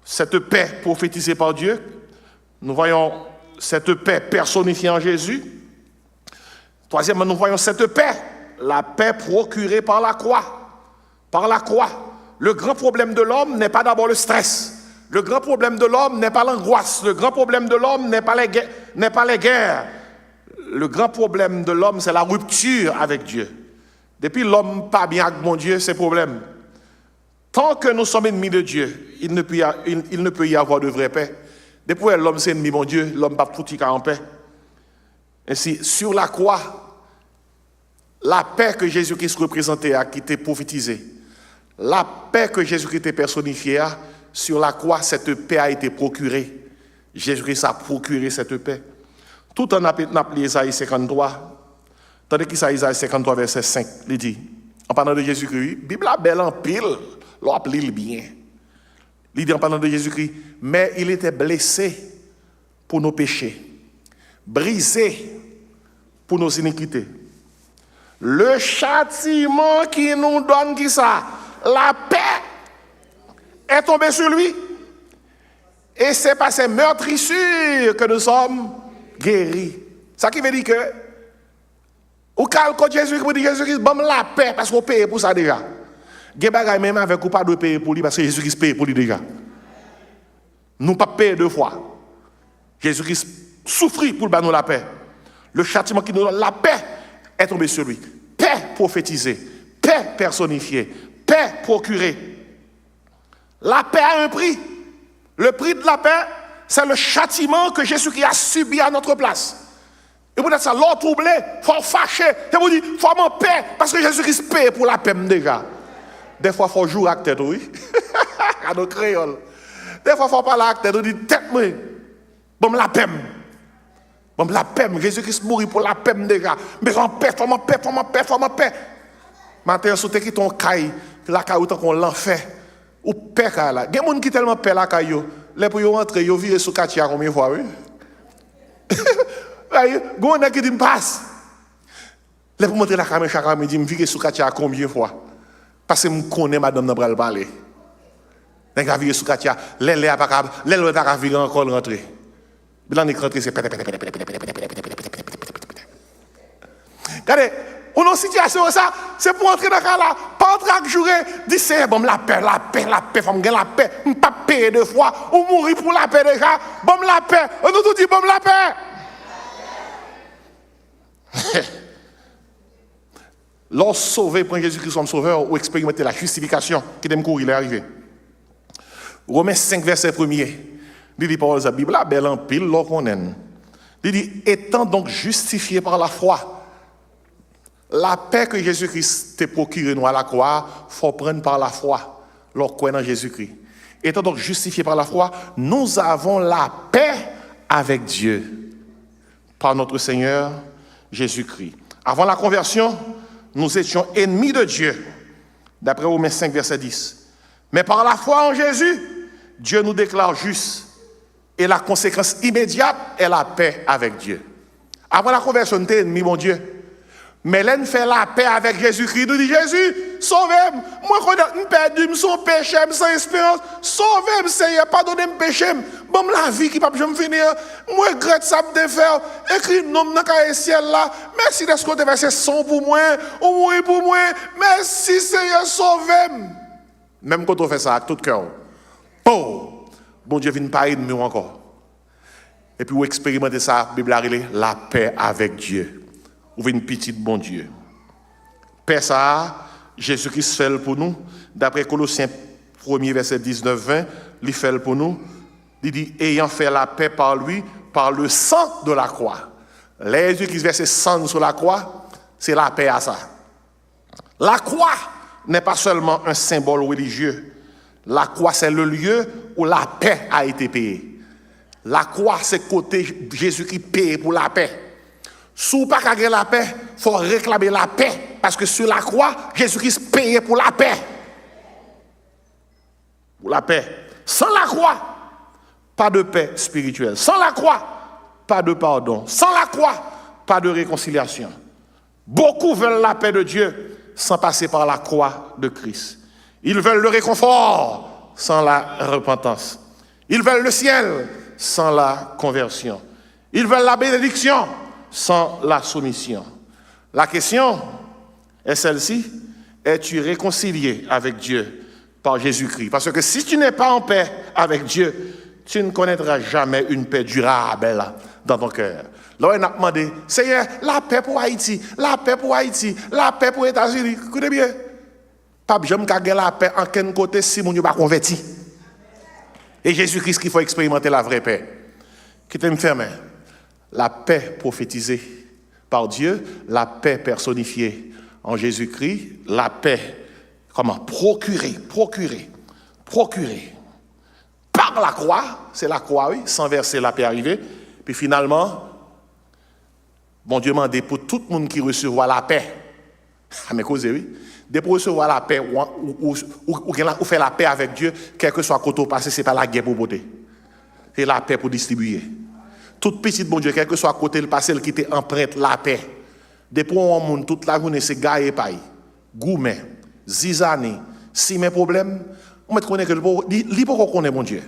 cette paix prophétisée par Dieu. Nous voyons cette paix personnifiée en Jésus. Troisièmement, nous voyons cette paix, la paix procurée par la croix. Par la croix. Le grand problème de l'homme n'est pas d'abord le stress. Le grand problème de l'homme n'est pas l'angoisse. Le grand problème de l'homme n'est pas les guerres. Le grand problème de l'homme, c'est la rupture avec Dieu. Depuis l'homme pas bien avec mon Dieu, c'est problème. Tant que nous sommes ennemis de Dieu, il ne peut y avoir de vraie paix. Depuis l'homme c'est ennemi, mon Dieu, l'homme va tout en paix. Ainsi, sur la croix, la paix que Jésus-Christ représentait a été prophétisée. La paix que Jésus-Christ personnifiait, sur la croix, cette paix a été procurée. Jésus-Christ a procuré cette paix. Tout en appelé Isaïe 53, tandis qu'Isaïe 53, verset 5, il dit, en parlant de Jésus-Christ, la Bible a belle en pile, l'on appelle bien. Il dit en parlant de Jésus-Christ, mais il était blessé pour nos péchés, brisé pour nos iniquités. Le châtiment qui nous donne qui ça? La paix est tombée sur lui. Et c'est par ces meurtrissures que nous sommes guéris. Ça qui veut dire que, ou quand Jésus-Christ dit Jésus-Christ, bon la paix, parce qu'on paye pour ça déjà. Il y a même avec ou pas de payer pour lui, parce que Jésus-Christ paye pour lui déjà. Nous pas payer deux fois. Jésus-Christ souffrit pour nous la paix. Le châtiment qui nous donne la paix est tombé sur lui. Paix prophétisée, paix personnifiée, paix procurée. La paix a un prix. Le prix de la paix, c'est le châtiment que Jésus-Christ a subi à notre place. Et pour être ça, l'autre troublé, il faut fâcher. Et vous dites, il faut en paix, parce que Jésus-Christ paye pour la paix déjà. Des fois, il faut jouer avec tête, oui. À nos créoles. Des fois, il faut parler avec tête, on dit, tête, moi, bon, la paix. Bon, la paix, Jésus-Christ mourit pour la paix déjà. Mais en paix, faut en paix, faut en paix, faut en paix. Maintenant, si tu as ton caille, la caille, autant qu'on l'enfer. Ou paix là. Il y a des gens qui tellement paix la caille, les pour rentrer, ils vivent sous Katia combien de fois, oui? Il y a des gens qui disent, passe. Les pour montrer la caméra chaque fois, ils disent, je vis sous Katia combien de fois? Parce que je connais madame n'a pas le parler. Les gens vivent sous Katia, les gens ne peuvent pas vivre encore rentrer. Bilan est rentré, c'est pété. Regardez, on a une situation ça, c'est pour entrer dans le cas là, pas entrer à jouer, dire c'est bon la paix, faut me gagner la paix, je ne pas payer deux fois, ou mourir pour la paix déjà, bon la paix, on nous tout dit bon la paix. Lorsque sauvé pour Jésus-Christ comme sauveur, ou expérimenter la justification, qui est courir, il est arrivé. Romains 5, verset 1er, il dit par la Bible, la belle en pile, l'on connaît. Il dit, étant donc justifié par la foi, la paix que Jésus-Christ t'a procurée nous à la croix, il faut prendre par la foi, l'on connaît dans Jésus-Christ. Étant donc justifié par la foi, nous avons la paix avec Dieu, par notre Seigneur Jésus-Christ. Avant la conversion, nous étions ennemis de Dieu, d'après Romains 5, verset 10. Mais par la foi en Jésus, Dieu nous déclare justes. Et la conséquence immédiate est la paix avec Dieu. Avant la conversion, nous étions ennemis, mon Dieu. Mais là, nous fait la paix avec Jésus-Christ. Nous dit Jésus, sauvez-moi. Moi, je suis perdu, sans péché, sans espérance. Sauvez-moi, Seigneur, pardonnez mon péché. Bon, la vie qui ne peut pas finir. Moi, je regrette ça de faire. Écris nom dans le ciel là. Merci de ce que tu as fait son pour moi. Ou mourir pour moi. Merci, Seigneur, sauvez-moi. Même quand on fait ça avec tout cœur. Oh, bon Dieu vient pas aider nous encore. Et puis, vous expérimentez ça, la Bible a relé, la paix avec Dieu. Ou une petite bon Dieu. Paix ça, Jésus-Christ fait pour nous. D'après Colossiens 1er verset 19-20, il fait pour nous. Il dit, ayant fait la paix par lui, par le sang de la croix. Jésus-Christ verset sang sur la croix, c'est la paix à ça. La croix n'est pas seulement un symbole religieux. La croix, c'est le lieu où la paix a été payée. La croix, c'est côté Jésus-Christ payé pour la paix. Si vous ne pouvez pas gagner la paix, il faut réclamer la paix. Parce que sur la croix, Jésus-Christ payait pour la paix. Pour la paix. Sans la croix, pas de paix spirituelle. Sans la croix, pas de pardon. Sans la croix, pas de réconciliation. Beaucoup veulent la paix de Dieu sans passer par la croix de Christ. Ils veulent le réconfort sans la repentance. Ils veulent le ciel sans la conversion. Ils veulent la bénédiction sans la soumission. La question est celle-ci. Es-tu réconcilié avec Dieu par Jésus-Christ? Parce que si tu n'es pas en paix avec Dieu, tu ne connaîtras jamais une paix durable dans ton cœur. Là, on a demandé, Seigneur, la paix pour Haïti, la paix pour Haïti, la paix pour les États-Unis. Écoutez bien. Pas j'aime gagner la paix en quel côté si mon Dieu pas converti. Et Jésus-Christ qu'il faut expérimenter la vraie paix. Qui t'aime fermé. La paix prophétisée par Dieu, la paix personnifiée en Jésus-Christ, la paix, comment? Procurée par par la croix, c'est la croix, oui, sans verser la paix arrivée. Puis finalement, bon Dieu m'a dit pour tout le monde qui recevra la paix, à mes causes, oui, de pour recevoir la paix ou faire la paix avec Dieu, quel que soit côté passé, ce n'est pas la guerre pour voter. C'est la paix pour distribuer. Toute petite bon Dieu, quel que soit côté le passé, qui était empreinte la paix. Depuis on monde toute la journée c'est gaé paille, gourmet, zizani, si mes problèmes, on met connaît que li pas connaît mon Dieu.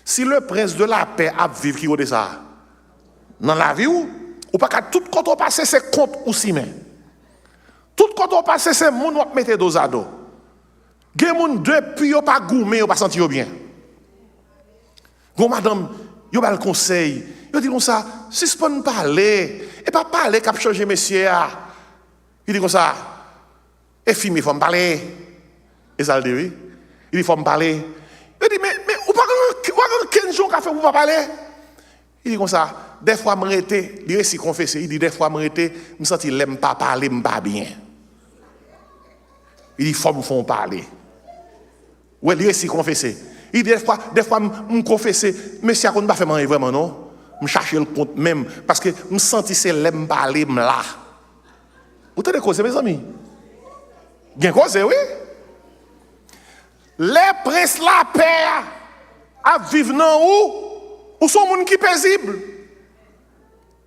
Si le prince de la paix a vivre qui est ça dans la vie ou pas qu'à tout quand on passe c'est compte ou si mais. Tout quand on passe c'est moun ou mettre dos à dos. Gen moun depuis yo pas gourmet, yo pas senti yo bien. Gon madame, yo ba le conseil, yo dit comme ça, si c'est pas nous parler et pas parler cap changer monsieur. Il dit comme ça. Et film il faut me parler. Et ça le dit oui. Il dit faut me parler. Il dit mais ou pas 15 jours qu'a fait pour pas parler. Il dit comme ça, des fois me rete, il réussit confesser, il dit des fois me rete, me senti l'aime pas parler, me pas bien. Il dit faut me font parler. Ouais, il réussit confesser. Il dit des fois me confesser, monsieur a pas fait manger vraiment non. Me chercher le compte même parce que me senti c'est l'aime parler me là. Vous avez cause mes amis. Bien cause oui. Les princes la paix à vivre dans où sont monde qui paisible.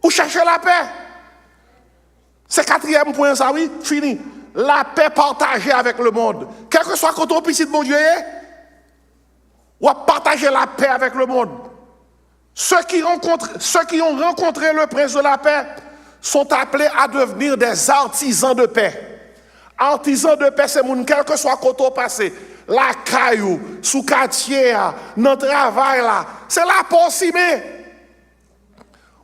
Ou chercher la paix. C'est quatrième point ça oui, fini. La paix partagée avec le monde. Quel que soit quand on petit bon Dieu ou à partager la paix avec le monde. Ceux qui ont rencontré le prince de la paix sont appelés à devenir des artisans de paix. Artisans de paix, c'est moun quel que soit côté passé, la caillou, sous quartier, dans le travail là, c'est la possible.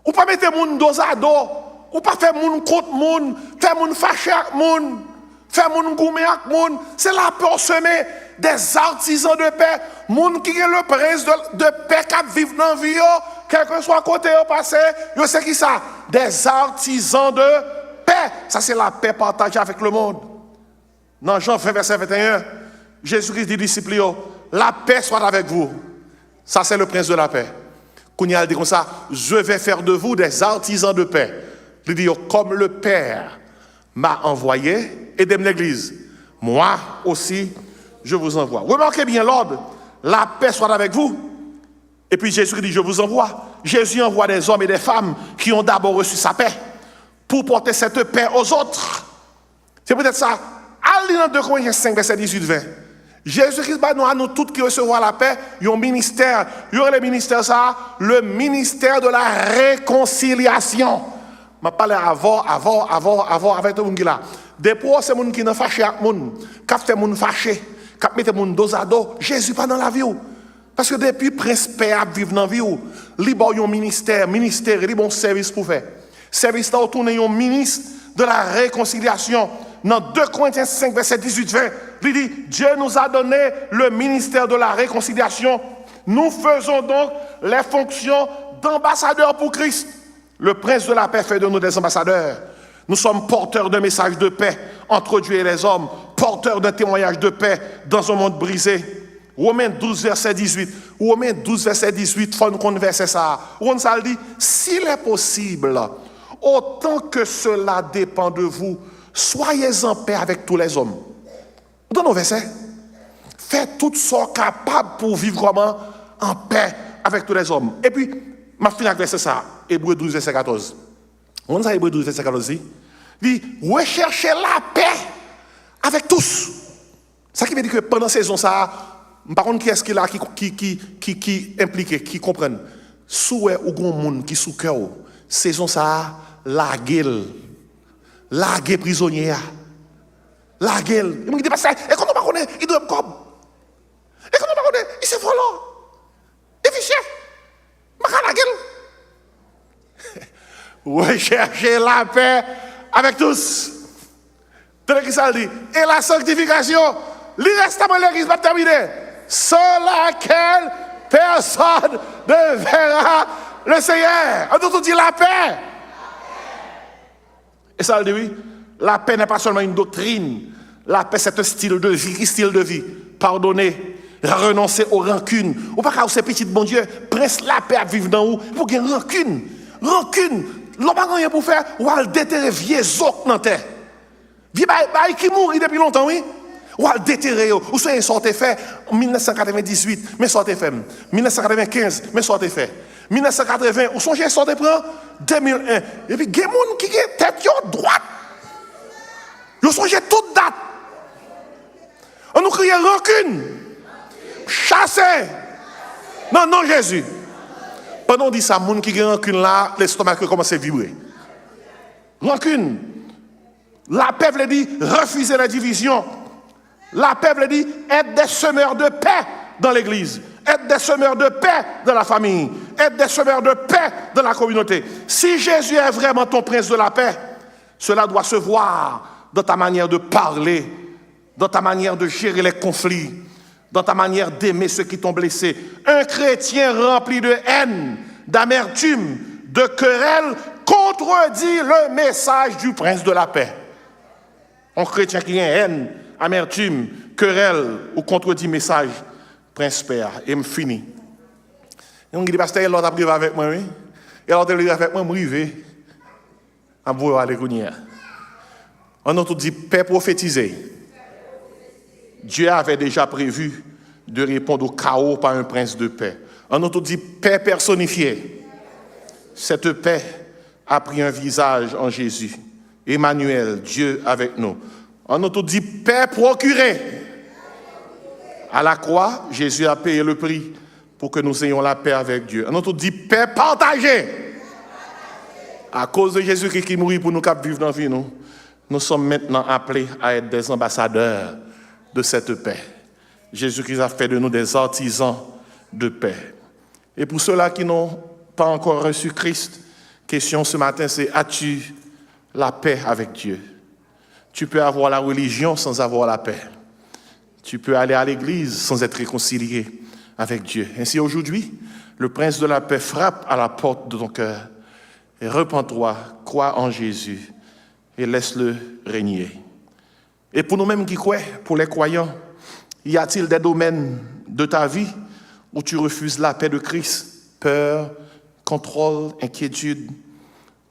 Ou pas mettre moun dos à dos, ou pas faire moun contre moun, faire moun fâché avec moun, faire moun gourmet avec moun, c'est la possible. Des artisans de paix, moun qui est le prince de paix qui vivent dans la vie, quel que soit côté au passé, je sais qui ça, des artisans de paix. Ça c'est la paix partagée avec le monde. Dans Jean 20 verset 21, Jésus-Christ dit aux disciples, la paix soit avec vous. Ça c'est le prince de la paix. Kounia dit comme ça, je vais faire de vous des artisans de paix. Il dit comme le Père m'a envoyé, aidez-moi l'église. Moi aussi je vous envoie. Remarquez bien l'ordre. La paix soit avec vous. Et puis Jésus dit, je vous envoie. Jésus envoie des hommes et des femmes qui ont d'abord reçu sa paix pour porter cette paix aux autres. C'est peut-être ça. Allez dans 2 Corinthiens 5, verset 18-20. Jésus-Christ va nous à nous tous qui recevront la paix, il y a un ministère. Il y aura le ministère ça, le ministère de la réconciliation. Je parle avant avec tout le monde là. Depuis c'est monde qui n'a fâché avec monde, qui fait monde fâché. Quand mettez mon dos à dos, Jésus pas dans la vie. Parce que depuis prince père vivre dans la vie, il y a un ministère, il y a un service pour faire. Service là, autour un ministre de la réconciliation. Dans 2 Corinthiens 5, verset 18-20, il dit, Dieu nous a donné le ministère de la réconciliation. Nous faisons donc les fonctions d'ambassadeurs pour Christ. Le prince de la paix fait de nous des ambassadeurs. Nous sommes porteurs d'un message de paix entre Dieu et les hommes, porteurs d'un témoignage de paix dans un monde brisé. Romains 12, verset 18. Romains 12, verset 18, il faut nous converser ça. On ça dit, s'il est possible, autant que cela dépend de vous, soyez en paix avec tous les hommes. Dans nos versets, faites tout ce capable pour vivre comment en paix avec tous les hommes. Et puis, ma fin avec verset ça, Hébreux 12, verset 14. On a Hébreux 12, verset 14 dit, recherchez la paix avec tous. Ça qui veut dire que pendant cette saison, ça, par contre, qui est-ce qu'il a qui impliqué, qui comprennent? Souhait ou gon monde qui sous cœur, saison ça, la gueule prisonnier, la gueule. Il me dit, et quand on ne connaît, il doit me comme. Et quand on ne connaît, il se volant. Il fait chef. Ma la gueule. Recherchez la paix avec tous. Tenez qui ça dit. Et la sanctification, l'irrestement l'église va terminer. Sans laquelle personne ne verra le Seigneur. On tout dit la paix. Et ça le dit oui. La paix n'est pas seulement une doctrine. La paix c'est un style de vie. Pardonner, renoncer aux rancunes. Ou pas qu'à ces petits bon Dieu, prince la paix à vivre dans vous, pour qu'il y ait rancune. Rancune, l'on n'a rien pour faire, ou à le déterrer vieux zoc dans terre. Vieux qui mourit depuis longtemps, oui. Ou à le déterrer, ou soit sortez fait en 1998, mais sortez fait. 1995, mais sortez fait. 1980, ou songez sortez prend 2001. Et puis, il y a des gens qui ont tête droite. Ils songez toute date. On nous crie rancune. Chassez. Non, non, Jésus. Pendant qu'on dit ça, les gens qui ont rancune là, l'estomac commence à vibrer. Rancune. La paix veut dire refuser la division. La paix veut dire être des semeurs de paix dans l'église. Être des semeurs de paix dans la famille. Être des semeurs de paix dans la communauté. Si Jésus est vraiment ton prince de la paix, cela doit se voir dans ta manière de parler, dans ta manière de gérer les conflits, dans ta manière d'aimer ceux qui t'ont blessé. Un chrétien rempli de haine, d'amertume, de querelle, contredit le message du prince de la paix. Un chrétien qui a haine, amertume, querelle ou contredit le message, prince père, et me fini. Et on dit, pasteur, il a privé avec moi, oui. Et l'autre, il a avec moi, je suis à vous aller venir. On a tout dit, paix prophétisée. Dieu avait déjà prévu de répondre au chaos par un prince de paix. On a tout dit, paix personnifiée. Cette paix a pris un visage en Jésus. Emmanuel, Dieu avec nous. On a tout dit, paix procurée. À la croix, Jésus a payé le prix pour que nous ayons la paix avec Dieu. On a tout dit, paix partagée. À cause de Jésus qui mourit pour nous vivre dans la vie, nous sommes maintenant appelés à être des ambassadeurs de cette paix. Jésus-Christ a fait de nous des artisans de paix. Et pour ceux-là qui n'ont pas encore reçu Christ, question ce matin, c'est: as-tu la paix avec Dieu? Tu peux avoir la religion sans avoir la paix. Tu peux aller à l'église sans être réconcilié avec Dieu. Ainsi aujourd'hui, le prince de la paix frappe à la porte de ton cœur. Et repens-toi, crois en Jésus et laisse-le régner. Et pour nous-mêmes qui croyons, pour les croyants, y a-t-il des domaines de ta vie où tu refuses la paix de Christ? Peur, contrôle, inquiétude?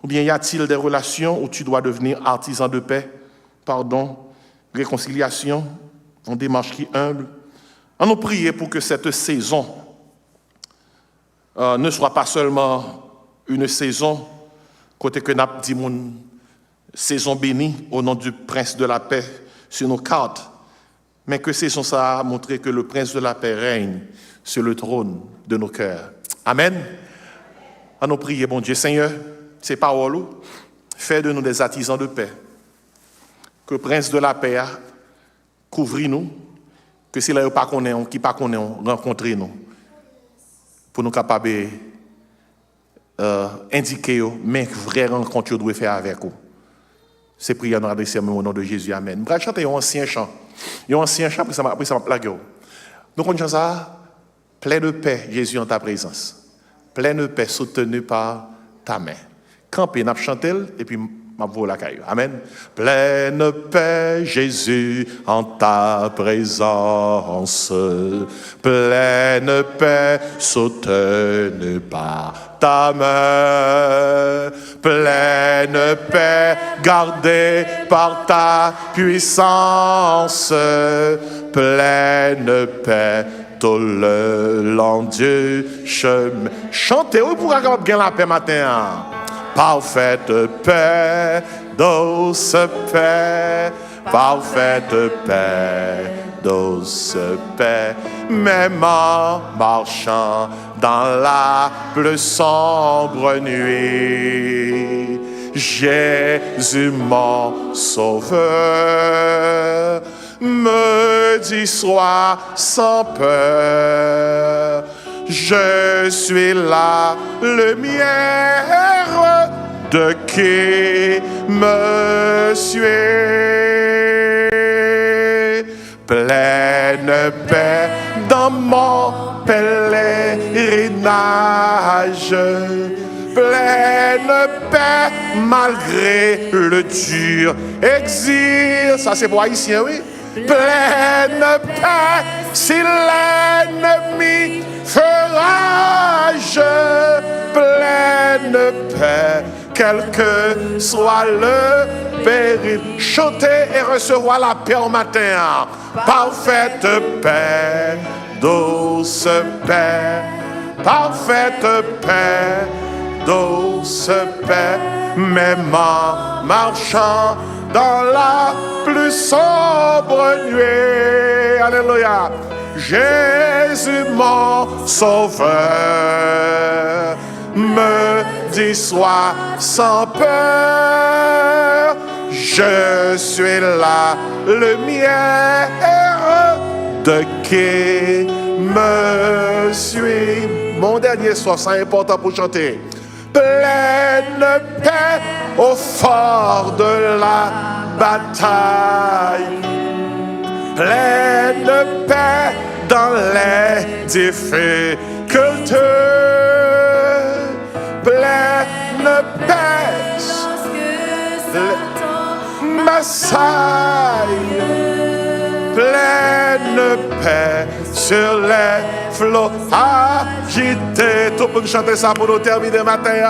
Ou bien y a-t-il des relations où tu dois devenir artisan de paix? Pardon, réconciliation, en démarche qui humble. On nous prie pour que cette saison ne soit pas seulement une saison, côté que n'a dit mon saison bénie au nom du prince de la paix sur nos cartes, mais que saison ça a montré que le prince de la paix règne sur le trône de nos cœurs. Amen. On nous prie, bon Dieu, Seigneur, ces paroles, fais de nous des artisans de paix. Que le prince de la paix couvre-nous, que si là pas connaît, qui pas connaît, rencontre nous, pour nous capables indiquer mais vraie rencontre que nous devons faire avec vous. C'est prière nous adresser au nom de Jésus. Amen. Je vais chanter un ancien chant. Un ancien chant, après ça m'a plagué. Donc on chante ça, plein de paix, Jésus en ta présence. Plein de paix soutenue par ta main. Campé, n'a chanté et puis m'a volé la caillou. Amen. Pleine paix, Jésus, en ta présence. Pleine paix, soutenue par ta main. Pleine paix, gardée par ta puissance. Pleine paix, tout le long du chemin. Chantez, oui, pour avoir bien la paix matin. Parfaite paix, douce paix, parfaite paix, douce paix, même en marchant dans la plus sombre nuit. Jésus, mon sauveur, me dit sois sans peur. Je suis la lumière de qui me suit. Pleine paix dans mon pèlerinage. Pleine paix malgré le dur exil. Ça c'est pour Haïtien, oui. pleine paix. Si l'ennemi fait rage, pleine paix, quel que soit le péril. Chantez et recevoir la paix au matin. Parfaite paix, douce paix, parfaite paix, douce paix, même en marchant dans la plus sombre nuit. Alléluia. Jésus mon sauveur me dit sois sans peur, je suis la lumière de qui me suit. Mon dernier soir, c'est important pour chanter. Pleine paix au fort de la bataille, pleine paix dans les difficultés, pleine paix, Messiah, pleine paix sur les flots agités. Tout le monde chanter ça pour nous terminer matin.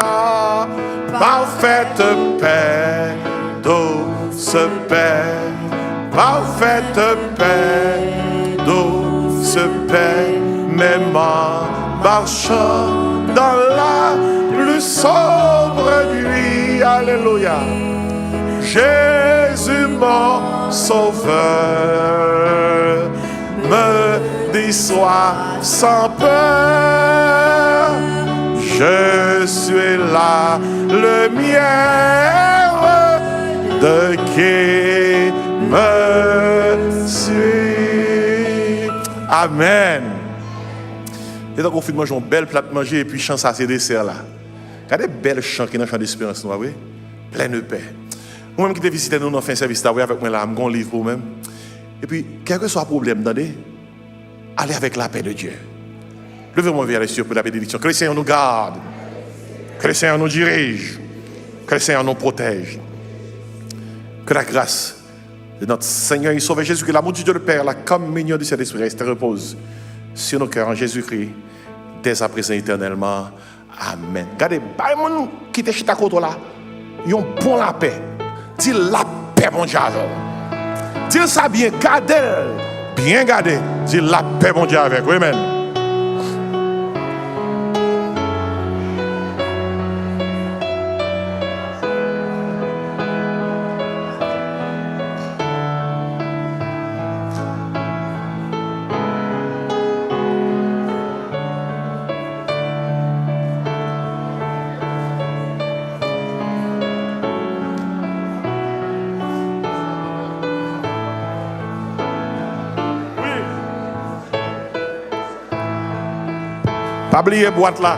Parfaite paix, douce paix, parfaite paix, douce paix, même en marchant dans la plus sombre nuit. Alléluia. Jésus mon sauveur me dit sois sans peur, je suis la lumière de qui me suit. Amen. Et donc, au final, manger une belle plate manger et puis chant ça, c'est dessert là. Regardez belles chants qui sont dans le chant d'espérance, oui? Pleine de paix. Moi-même qui te visite, nous avons fait un service avec moi là, j'ai un livre pour moi-même. Et puis, quel que soit le problème, allez avec la paix de Dieu. Levez-moi vers les cieux pour la bénédiction. Que le Seigneur nous garde. Que le Seigneur nous dirige. Que le Seigneur nous protège. Que la grâce de notre Seigneur et Sauveur Jésus, que l'amour du Dieu le Père, la communion du Saint-Esprit reste et repose sur nos cœurs en Jésus-Christ, dès à présent éternellement. Amen. Regardez, les gens qui sont à côté là, ils ont bon la paix. Dis la paix, mon Dieu. Dis ça bien, gardez. Bien gardé. Dis la paix, mon Dieu, avec. Oui, amen. Pas oublier boîte là.